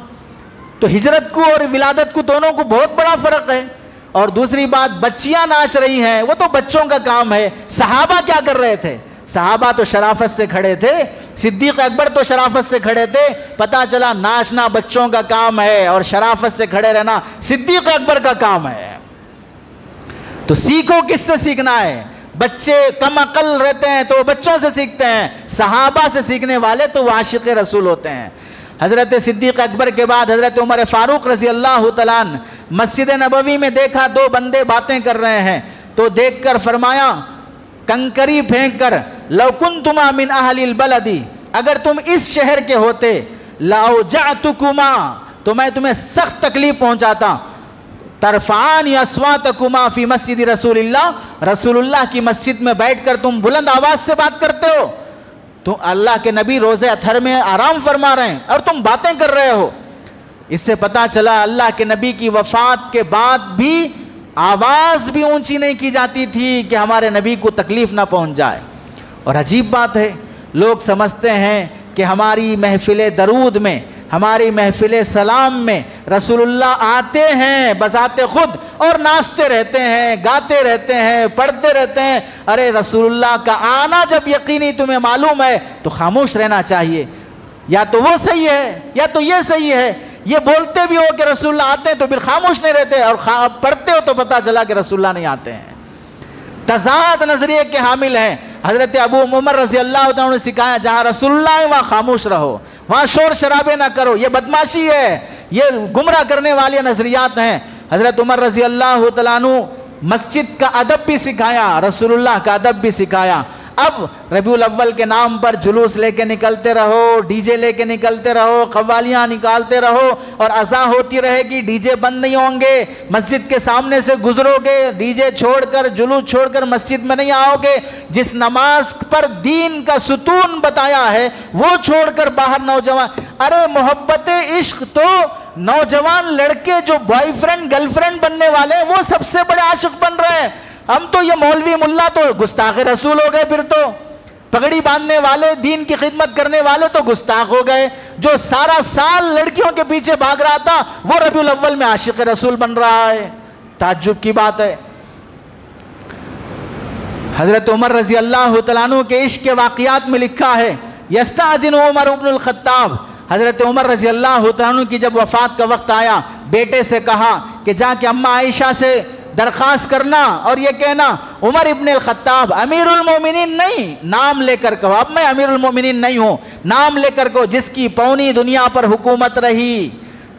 تو ہجرت کو اور ولادت کو دونوں کو بہت بڑا فرق ہے. اور دوسری بات, بچیاں ناچ رہی ہیں, وہ تو بچوں کا کام ہے. صحابہ کیا کر رہے تھے؟ صحابہ تو شرافت سے کھڑے تھے, صدیق اکبر تو شرافت سے کھڑے تھے. پتہ چلا ناچنا بچوں کا کام ہے اور شرافت سے کھڑے رہنا صدیق اکبر کا کام ہے. تو سیکھو, کس سے سیکھنا ہے؟ بچے کم عقل رہتے ہیں تو وہ بچوں سے سیکھتے ہیں, صحابہ سے سیکھنے والے تو وہ عاشق رسول ہوتے ہیں. حضرت صدیق اکبر کے بعد حضرت عمر فاروق رضی اللہ تعالیٰ عنہ مسجد نبوی میں دیکھا دو بندے باتیں کر رہے ہیں, تو دیکھ کر فرمایا کنکری پھینک کر, لو کنتما من اہل البلد, اگر تم اس شہر کے ہوتے, لاوجعتکما, تو میں تمہیں سخت تکلیف پہنچاتا. ترفعان اصواتکما فی مسجد رسول اللہ, رسول اللہ کی مسجد میں بیٹھ کر تم بلند آواز سے بات کرتے ہو, تو اللہ کے نبی روزے اطہر میں آرام فرما رہے ہیں اور تم باتیں کر رہے ہو. اس سے پتہ چلا اللہ کے نبی کی وفات کے بعد بھی آواز بھی اونچی نہیں کی جاتی تھی کہ ہمارے نبی کو تکلیف نہ پہنچ جائے. اور عجیب بات ہے, لوگ سمجھتے ہیں کہ ہماری محفل درود میں, ہماری محفل سلام میں رسول اللہ آتے ہیں بذات خود اور ناچتے رہتے ہیں, گاتے رہتے ہیں, پڑھتے رہتے ہیں. ارے رسول اللہ کا آنا جب یقینی تمہیں معلوم ہے تو خاموش رہنا چاہیے. یا تو وہ صحیح ہے یا تو یہ صحیح ہے. یہ بولتے بھی ہو کہ رسول اللہ آتے ہیں تو پھر خاموش نہیں رہتے, اور پڑھتے ہو تو پتہ چلا کہ رسول اللہ نہیں آتے ہیں. تضاد نظریے کے حامل ہیں. حضرت ابو عمر رضی اللہ عنہ نے سکھایا جہاں رسول اللہ ہے وہاں خاموش رہو, وہاں شور شرابے نہ کرو. یہ بدماشی ہے, یہ گمراہ کرنے والے نظریات ہیں. حضرت عمر رضی اللہ تعالیٰ عنہ مسجد کا ادب بھی سکھایا, رسول اللہ کا ادب بھی سکھایا. اب ربیع الاول کے نام پر جلوس لے کے نکلتے رہو, ڈی جے لے کے نکلتے رہو, قوالیاں نکالتے رہو, اور اذان ہوتی رہے گی, ڈی جے بند نہیں ہوں گے. مسجد کے سامنے سے گزرو گے, ڈی جے چھوڑ کر, جلوس چھوڑ کر مسجد میں نہیں آؤ گے. جس نماز پر دین کا ستون بتایا ہے وہ چھوڑ کر باہر نوجوان. ارے محبت عشق تو نوجوان لڑکے جو بوائے فرینڈ گرل فرینڈ بننے والے ہیں وہ سب سے بڑے عاشق بن رہے ہیں. ہم تو یہ مولوی ملا تو گستاخ رسول ہو گئے, پھر تو پگڑی باندھنے والے, دین کی خدمت کرنے والے تو گستاخ ہو گئے. جو سارا سال لڑکیوں کے پیچھے بھاگ رہا تھا وہ ربیع الاول میں عاشق رسول بن رہا ہے. تعجب کی بات ہے. حضرت عمر رضی اللہ تعالیٰ عنہ کے عشق کے واقعات میں لکھا ہے, یستأذن عمر بن الخطاب, حضرت عمر رضی اللہ تعالیٰ عنہ کی جب وفات کا وقت آیا, بیٹے سے کہا کہ جا کے اماں عائشہ سے درخواست کرنا اور یہ کہنا عمر ابن الخطاب امیر المومنین نہیں, نام لے کر کہو. اب میں امیر المومنین نہیں ہوں, نام لے کر کہو. جس کی پونی دنیا پر حکومت رہی,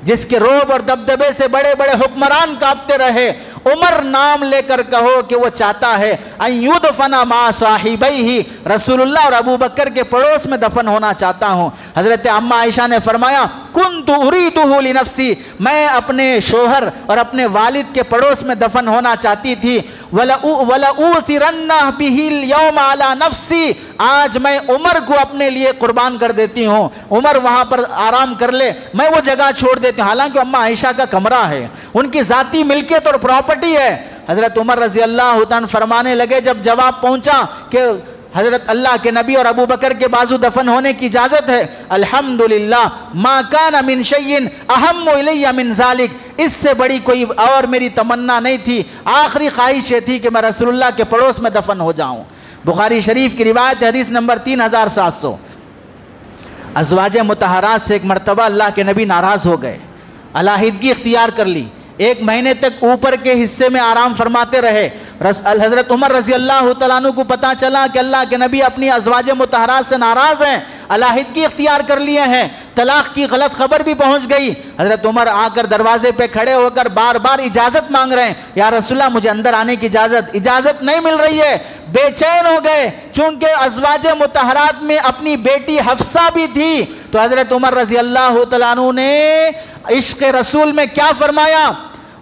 جس کے روب اور دبدبے سے بڑے بڑے حکمران کانپتے رہے, عمر نام لے کر کہو کہ وہ چاہتا ہے ان یدفن مع صاحبیہ, رسول اللہ اور ابو بکر کے پڑوس میں دفن ہونا چاہتا ہوں. حضرت اماں عائشہ نے فرمایا کنت اریدہ لنفسی, میں اپنے شوہر اور اپنے والد کے پڑوس میں دفن ہونا چاہتی تھی. وَلَأُوثِرَنَّ بِهِ الْيَوْمَ عَلَى نَفْسِي, آج میں عمر کو اپنے لیے قربان کر دیتی ہوں. عمر وہاں پر آرام کر لے, میں وہ جگہ چھوڑ دیتی ہوں. حالانکہ اماں عائشہ کا کمرہ ہے, ان کی ذاتی ملکیت اور پراپرٹی ہے. حضرت عمر رضی اللہ عنہ فرمانے لگے جب جواب پہنچا کہ حضرت اللہ کے نبی اور ابو بکر کے بازو دفن ہونے کی اجازت ہے, الحمدللہ ما کان من شیء اہم الی من ذالک, اس سے بڑی کوئی اور میری تمنا نہیں تھی, آخری خواہش یہ تھی کہ میں رسول اللہ کے پڑوس میں دفن ہو جاؤں. بخاری شریف کی روایت حدیث نمبر 3700. ازواج مطہرات سے ایک مرتبہ اللہ کے نبی ناراض ہو گئے, علیحدگی اختیار کر لی, 1 مہینے تک اوپر کے حصے میں آرام فرماتے رہے. حضرت عمر رضی اللہ تعالیٰ عنہ کو پتا چلا کہ اللہ کے نبی اپنی ازواج مطہرات سے ناراض ہیں, علیحدگی اختیار کر لیے ہیں, طلاق کی غلط خبر بھی پہنچ گئی. حضرت عمر آ کر دروازے پہ کھڑے ہو کر بار بار اجازت مانگ رہے ہیں, یا رسول اللہ مجھے اندر آنے کی اجازت نہیں مل رہی ہے. بے چین ہو گئے, چونکہ ازواج مطہرات میں اپنی بیٹی حفصہ بھی تھی. تو حضرت عمر رضی اللہ تعالیٰ عنہ نے عشق رسول میں کیا فرمایا,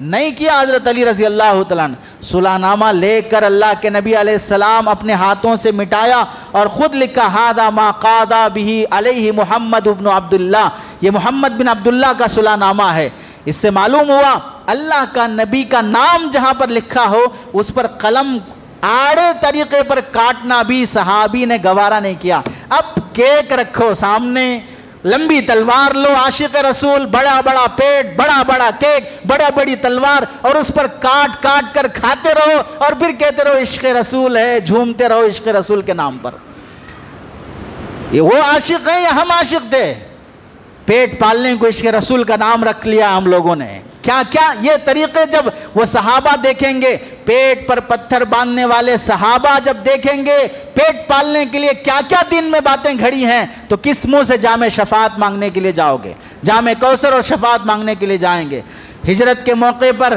نہیں کیا حضرت علی رضی اللہ تعالیٰ عنہ. صلح لے کر اللہ کے نبی علیہ السلام اپنے ہاتھوں سے مٹایا اور خود لکھا ہذا ما قاضى به علیہ محمد بن عبداللہ. یہ محمد بن عبداللہ کا صلح نامہ ہے. اس سے معلوم ہوا اللہ کا نبی کا نام جہاں پر لکھا ہو اس پر قلم آڑے طریقے پر کاٹنا بھی صحابی نے گوارا نہیں کیا. اب کیک رکھو سامنے، لمبی تلوار لو، عاشق رسول، بڑا بڑا پیٹ، بڑا بڑا کیک، بڑا بڑی تلوار، اور اس پر کاٹ کاٹ کر کھاتے رہو اور پھر کہتے رہو عشق رسول ہے، جھومتے رہو عشق رسول کے نام پر. یہ وہ عاشق ہیں یا ہم عاشق تھے؟ پیٹ پالنے کو عشق رسول کا نام رکھ لیا ہم لوگوں نے. کیا کیا یہ طریقے جب وہ صحابہ دیکھیں گے، پیٹ پر پتھر باندھنے والے صحابہ جب دیکھیں گے پیٹ پالنے کے لیے کیا کیا دین میں باتیں گھڑی ہیں، تو کس منہ سے جام شفاعت مانگنے کے لیے جاؤ گے؟ جام کوثر اور شفاعت مانگنے کے لیے جائیں گے. ہجرت کے موقع پر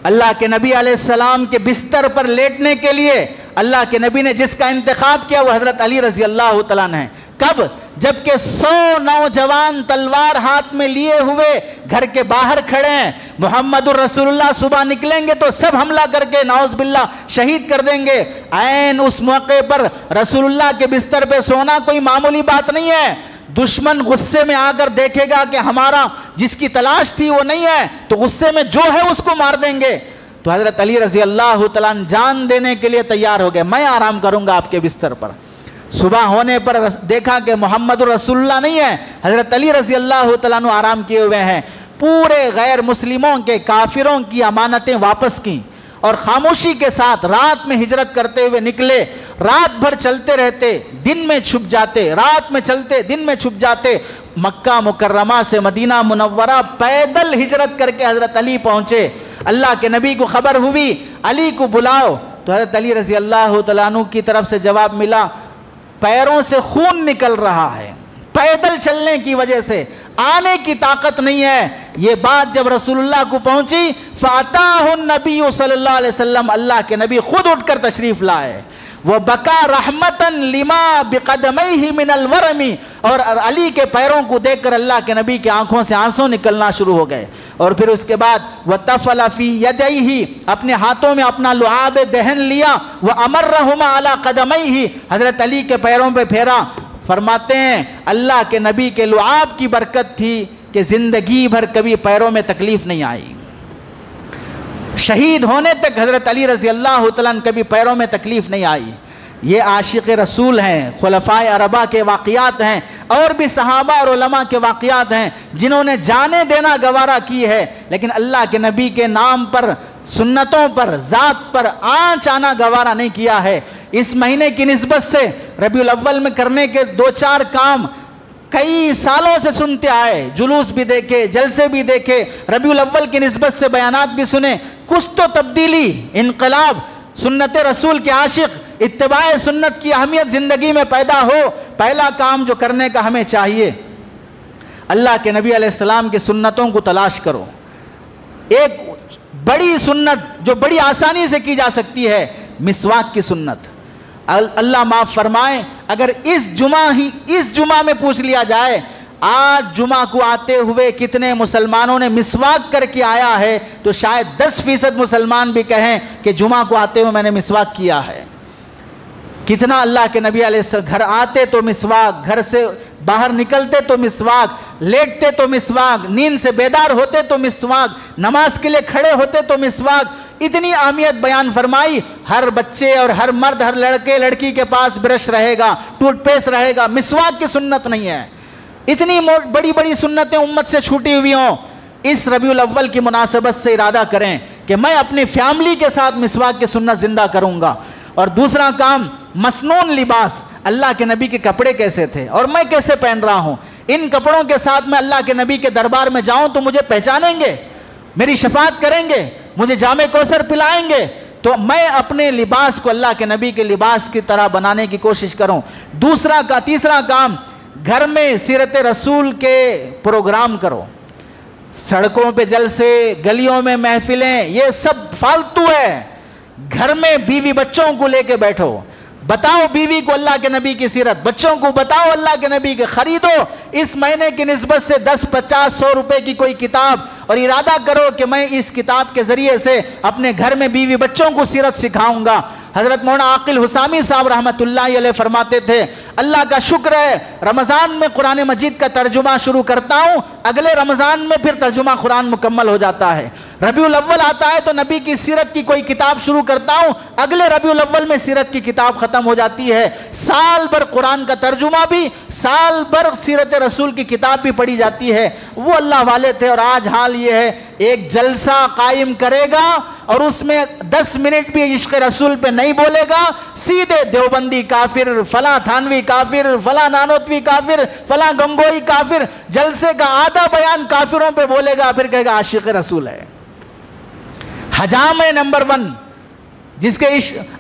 اللہ کے نبی علیہ السلام کے بستر پر لیٹنے کے لیے اللہ کے نبی نے جس کا انتخاب کیا وہ حضرت علی رضی اللہ تعالیٰ عنہ ہیں. کب؟ جبکہ 100 نوجوان تلوار ہاتھ میں لیے ہوئے گھر کے باہر کھڑے ہیں. محمد الرسول اللہ صبح نکلیں گے تو سب حملہ کر کے نعوذ باللہ شہید کر دیں گے. عین اس موقع پر رسول اللہ کے بستر پہ سونا کوئی معمولی بات نہیں ہے. دشمن غصے میں آ کر دیکھے گا کہ ہمارا جس کی تلاش تھی وہ نہیں ہے تو غصے میں جو ہے اس کو مار دیں گے. تو حضرت علی رضی اللہ تعالیٰ عنہ جان دینے کے لیے تیار ہو گئے. میں آرام کروں گا آپ کے بستر پر. صبح ہونے پر دیکھا کہ محمد رسول اللہ نہیں ہے، حضرت علی رضی اللہ تعالیٰ عنہ آرام کیے ہوئے ہیں. پورے غیر مسلموں کے کافروں کی امانتیں واپس کیں اور خاموشی کے ساتھ رات میں ہجرت کرتے ہوئے نکلے. رات بھر چلتے رہتے، دن میں چھپ جاتے، رات میں چلتے، دن میں چھپ جاتے. مکہ مکرمہ سے مدینہ منورہ پیدل ہجرت کر کے حضرت علی پہنچے. اللہ کے نبی کو خبر ہوئی علی کو بلاؤ، تو حضرت علی رضی اللہ تعالیٰ عنہ کی طرف سے جواب ملا پیروں سے خون نکل رہا ہے، پیدل چلنے کی وجہ سے آنے کی طاقت نہیں ہے. یہ بات جب رسول اللہ کو پہنچی فَأَتَاهُ النَّبِيُّ صلی اللہ علیہ وسلم، اللہ کے نبی خود اٹھ کر تشریف لائے. وَبَكَى رَحْمَةً لِمَا بِقَدَمَيْهِ مِنَ الْوَرَمِ، اور علی کے پیروں کو دیکھ کر اللہ کے نبی کی آنکھوں سے آنسو نکلنا شروع ہو گئے. اور پھر اس کے بعد وَتَفَلَ فِي يَدَيْهِ، اپنے ہاتھوں میں اپنا لعاب دہن لیا. وَأَمَرَّهُمَا عَلَى قَدَمَيْهِ، حضرت علی کے پیروں پہ پھیرا. فرماتے ہیں اللہ کے نبی کے لعاب کی برکت تھی کہ زندگی بھر کبھی پیروں میں تکلیف نہیں آئی. شہید ہونے تک حضرت علی رضی اللہ تعالیٰ عنہ کبھی پیروں میں تکلیف نہیں آئی. یہ عاشق رسول ہیں، خلفائے اربعہ کے واقعات ہیں، اور بھی صحابہ اور علماء کے واقعات ہیں جنہوں نے جانے دینا گوارا کی ہے، لیکن اللہ کے نبی کے نام پر، سنتوں پر، ذات پر آنچ آنا گوارا نہیں کیا ہے. اس مہینے کی نسبت سے ربیع الاول میں کرنے کے 2-4 کام کئی سالوں سے سنتے آئے، جلوس بھی دیکھے، جلسے بھی دیکھے، ربیع الاول کی نسبت سے بیانات بھی سنے. کچھ تو تبدیلی، انقلاب، سنت رسول کے عاشق، اتباع سنت کی اہمیت زندگی میں پیدا ہو. پہلا کام جو کرنے کا ہمیں چاہیے، اللہ کے نبی علیہ السلام کی سنتوں کو تلاش کرو. ایک بڑی سنت جو بڑی آسانی سے کی جا سکتی ہے، مسواک کی سنت. اللہ معاف فرمائے اگر اس جمعہ میں پوچھ لیا جائے آج جمعہ کو آتے ہوئے کتنے مسلمانوں نے مسواک کر کے آیا ہے، تو شاید 10% مسلمان بھی کہیں کہ جمعہ کو آتے ہوئے میں نے مسواک کیا ہے. کتنا اللہ کے نبی علیہ السلام گھر آتے تو مسواک، گھر سے باہر نکلتے تو مسواک، لیٹتے تو مسواک، نیند سے بیدار ہوتے تو مسواک، نماز کے لیے کھڑے ہوتے تو مسواک. اتنی اہمیت بیان فرمائی. ہر بچے اور ہر مرد، ہر لڑکے لڑکی کے پاس برش رہے گا، ٹوتھ پیسٹ رہے گا. مسواک کی سنت نہیں ہے. اتنی بڑی بڑی سنتیں امت سے چھوٹی ہوئی ہوں. اس ربیع الاول کی مناسبت سے ارادہ کریں کہ میں اپنی فیملی کے ساتھ مسواک کی سنت زندہ کروں گا. اور دوسرا کام، مسنون لباس. اللہ کے نبی کے کپڑے کیسے تھے اور میں کیسے پہن رہا ہوں، ان کپڑوں کے ساتھ میں اللہ کے نبی کے دربار میں جاؤں تو مجھے پہچانیں گے، میری شفاعت کریں گے، مجھے جام کوثر پلائیں گے. تو میں اپنے لباس کو اللہ کے نبی کے لباس کی طرح بنانے کی کوشش کروں. تیسرا کام، گھر میں سیرت رسول کے پروگرام کرو. سڑکوں پہ جلسے، گلیوں میں محفلیں، یہ سب فالتو ہے. گھر میں بیوی بچوں کو لے کے بیٹھو، بتاؤ بیوی کو اللہ کے نبی کی سیرت، بچوں کو بتاؤ اللہ کے نبی کے. خریدو اس مہینے کی نسبت سے 10-50-100 روپے کی کوئی کتاب اور ارادہ کرو کہ میں اس کتاب کے ذریعے سے اپنے گھر میں بیوی بچوں کو سیرت سکھاؤں گا۔ حضرت مولانا عاقل حسامی صاحب رحمۃ اللہ علیہ فرماتے تھے اللہ کا شکر ہے رمضان میں قرآن مجید کا ترجمہ شروع کرتا ہوں، اگلے رمضان میں پھر ترجمہ قرآن مکمل ہو جاتا ہے۔ ربیع الاول آتا ہے تو نبی کی سیرت کی کوئی کتاب شروع کرتا ہوں، اگلے ربیع الاول میں سیرت کی کتاب ختم ہو جاتی ہے۔ سال بھر قرآن کا ترجمہ بھی، سال بھر سیرت رسول کی کتاب بھی پڑھی جاتی ہے۔ وہ اللہ والے تھے، اور آج حال یہ ہے ایک جلسہ قائم کرے گا اور اس میں 10 منٹ بھی عشق رسول پہ نہیں بولے گا، سیدھے دیوبندی کافر، فلاں تھانوی کافر، فلاں نانوتوی کافر، فلاں گنگوئی کافر، جلسے کا آدھا بیان کافروں پہ بولے گا، پھر کہے گا عاشق رسول ہے۔ حجام نمبر 1 جس کے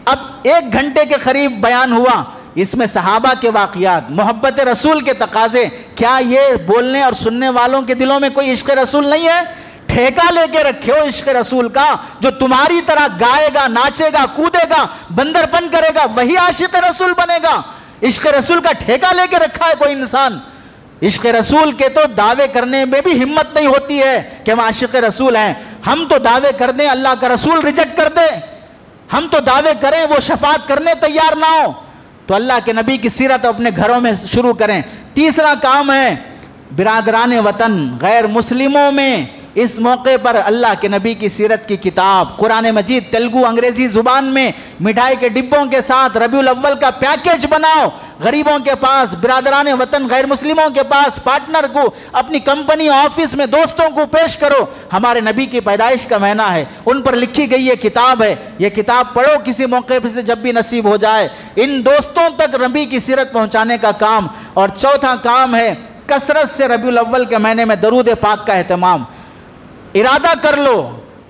اب 1 گھنٹے کے قریب بیان ہوا، اس میں صحابہ کے واقعات، محبت رسول کے تقاضے، کیا یہ بولنے اور سننے والوں کے دلوں میں کوئی عشق رسول نہیں ہے؟ ٹھیکہ لے کے رکھے ہو عشق رسول کا، جو تمہاری طرح گائے گا، ناچے گا، کودے گا، بندر پن کرے گا، وہی عاشق رسول بنے گا۔ عشق رسول کا ٹھیکہ لے کے رکھا ہے کوئی انسان؟ عشق رسول کے تو دعوے کرنے میں بھی ہمت نہیں ہوتی ہے کہ ہم عاشق رسول ہیں۔ ہم تو دعوے کر دیں اللہ کا رسول ریجیکٹ کر دے، ہم تو دعوے کریں وہ شفاعت کرنے تیار نہ ہو، تو اللہ کے نبی کی سیرت اپنے گھروں میں شروع کریں۔ تیسرا کام ہے برادران وطن غیر مسلموں میں اس موقع پر اللہ کے نبی کی سیرت کی کتاب قرآن مجید تیلگو انگریزی زبان میں مٹھائی کے ڈبوں کے ساتھ ربیع الاول کا پیکیج بناؤ، غریبوں کے پاس، برادران وطن غیر مسلموں کے پاس، پارٹنر کو، اپنی کمپنی آفس میں دوستوں کو پیش کرو۔ ہمارے نبی کی پیدائش کا مہینہ ہے، ان پر لکھی گئی یہ کتاب ہے، یہ کتاب پڑھو کسی موقع سے جب بھی نصیب ہو جائے۔ ان دوستوں تک نبی کی سیرت پہنچانے کا کام۔ اور چوتھا کام ہے کثرت سے ربیع الاول کے مہینے میں درود پاک کا اہتمام۔ ارادہ کر لو،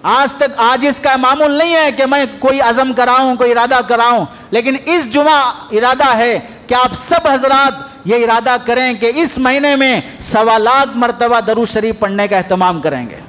آج اس کا معمول نہیں ہے کہ میں کوئی عزم کراؤں، کوئی ارادہ کراؤں، لیکن اس جمعہ ارادہ ہے کہ آپ سب حضرات یہ ارادہ کریں کہ اس مہینے میں 1.25 لاکھ مرتبہ درود شریف پڑھنے کا اہتمام کریں گے۔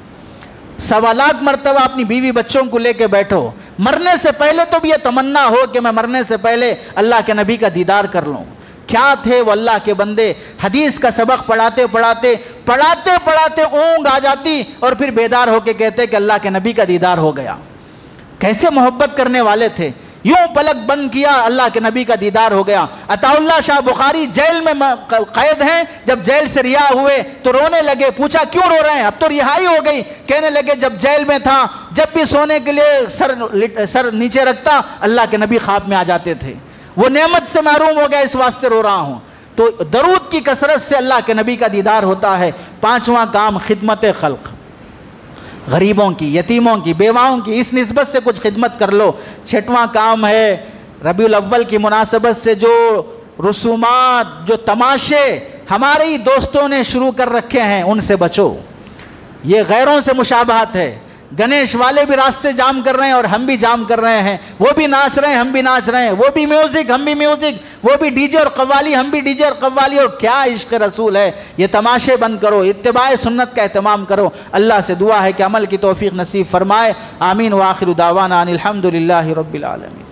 1.25 لاکھ مرتبہ اپنی بیوی بچوں کو لے کے بیٹھو۔ مرنے سے پہلے تو بھی یہ تمنا ہو کہ میں مرنے سے پہلے اللہ کے نبی کا دیدار کر لوں۔ کیا تھے وہ اللہ کے بندے، حدیث کا سبق پڑھاتے پڑھاتے اونگ آ جاتی اور پھر بیدار ہو کے کہتے کہ اللہ کے نبی کا دیدار ہو گیا۔ کیسے محبت کرنے والے تھے، یوں پلک بند کیا اللہ کے نبی کا دیدار ہو گیا۔ عطا اللہ شاہ بخاری جیل میں قید ہیں، جب جیل سے رہا ہوئے تو رونے لگے، پوچھا کیوں رو رہے ہیں؟ اب تو رہائی ہو گئی۔ کہنے لگے جب جیل میں تھا جب بھی سونے کے لیے سر نیچے رکھتا اللہ کے نبی خواب میں آ جاتے تھے، وہ نعمت سے محروم ہو گیا، اس واسطے رو رہا ہوں۔ تو درود کی کثرت سے اللہ کے نبی کا دیدار ہوتا ہے۔ پانچواں کام خدمت خلق، غریبوں کی، یتیموں کی، بیواؤں کی، اس نسبت سے کچھ خدمت کر لو۔ چھٹواں کام ہے ربیع الاول کی مناسبت سے جو رسومات، جو تماشے ہمارے ہی دوستوں نے شروع کر رکھے ہیں ان سے بچو۔ یہ غیروں سے مشابہت ہے۔ گنیش والے بھی راستے جام کر رہے ہیں اور ہم بھی جام کر رہے ہیں، وہ بھی ناچ رہے ہیں ہم بھی ناچ رہے ہیں، وہ بھی میوزک ہم بھی میوزک، وہ بھی ڈی جے اور قوالی ہم بھی ڈی جے اور قوالی، اور کیا عشق رسول ہے۔ یہ تماشے بند کرو، اتباع سنت کا اہتمام کرو۔ اللہ سے دعا ہے کہ عمل کی توفیق نصیب فرمائے۔ آمین۔ وآخر دعوانا ان الحمد للہ رب العالمین۔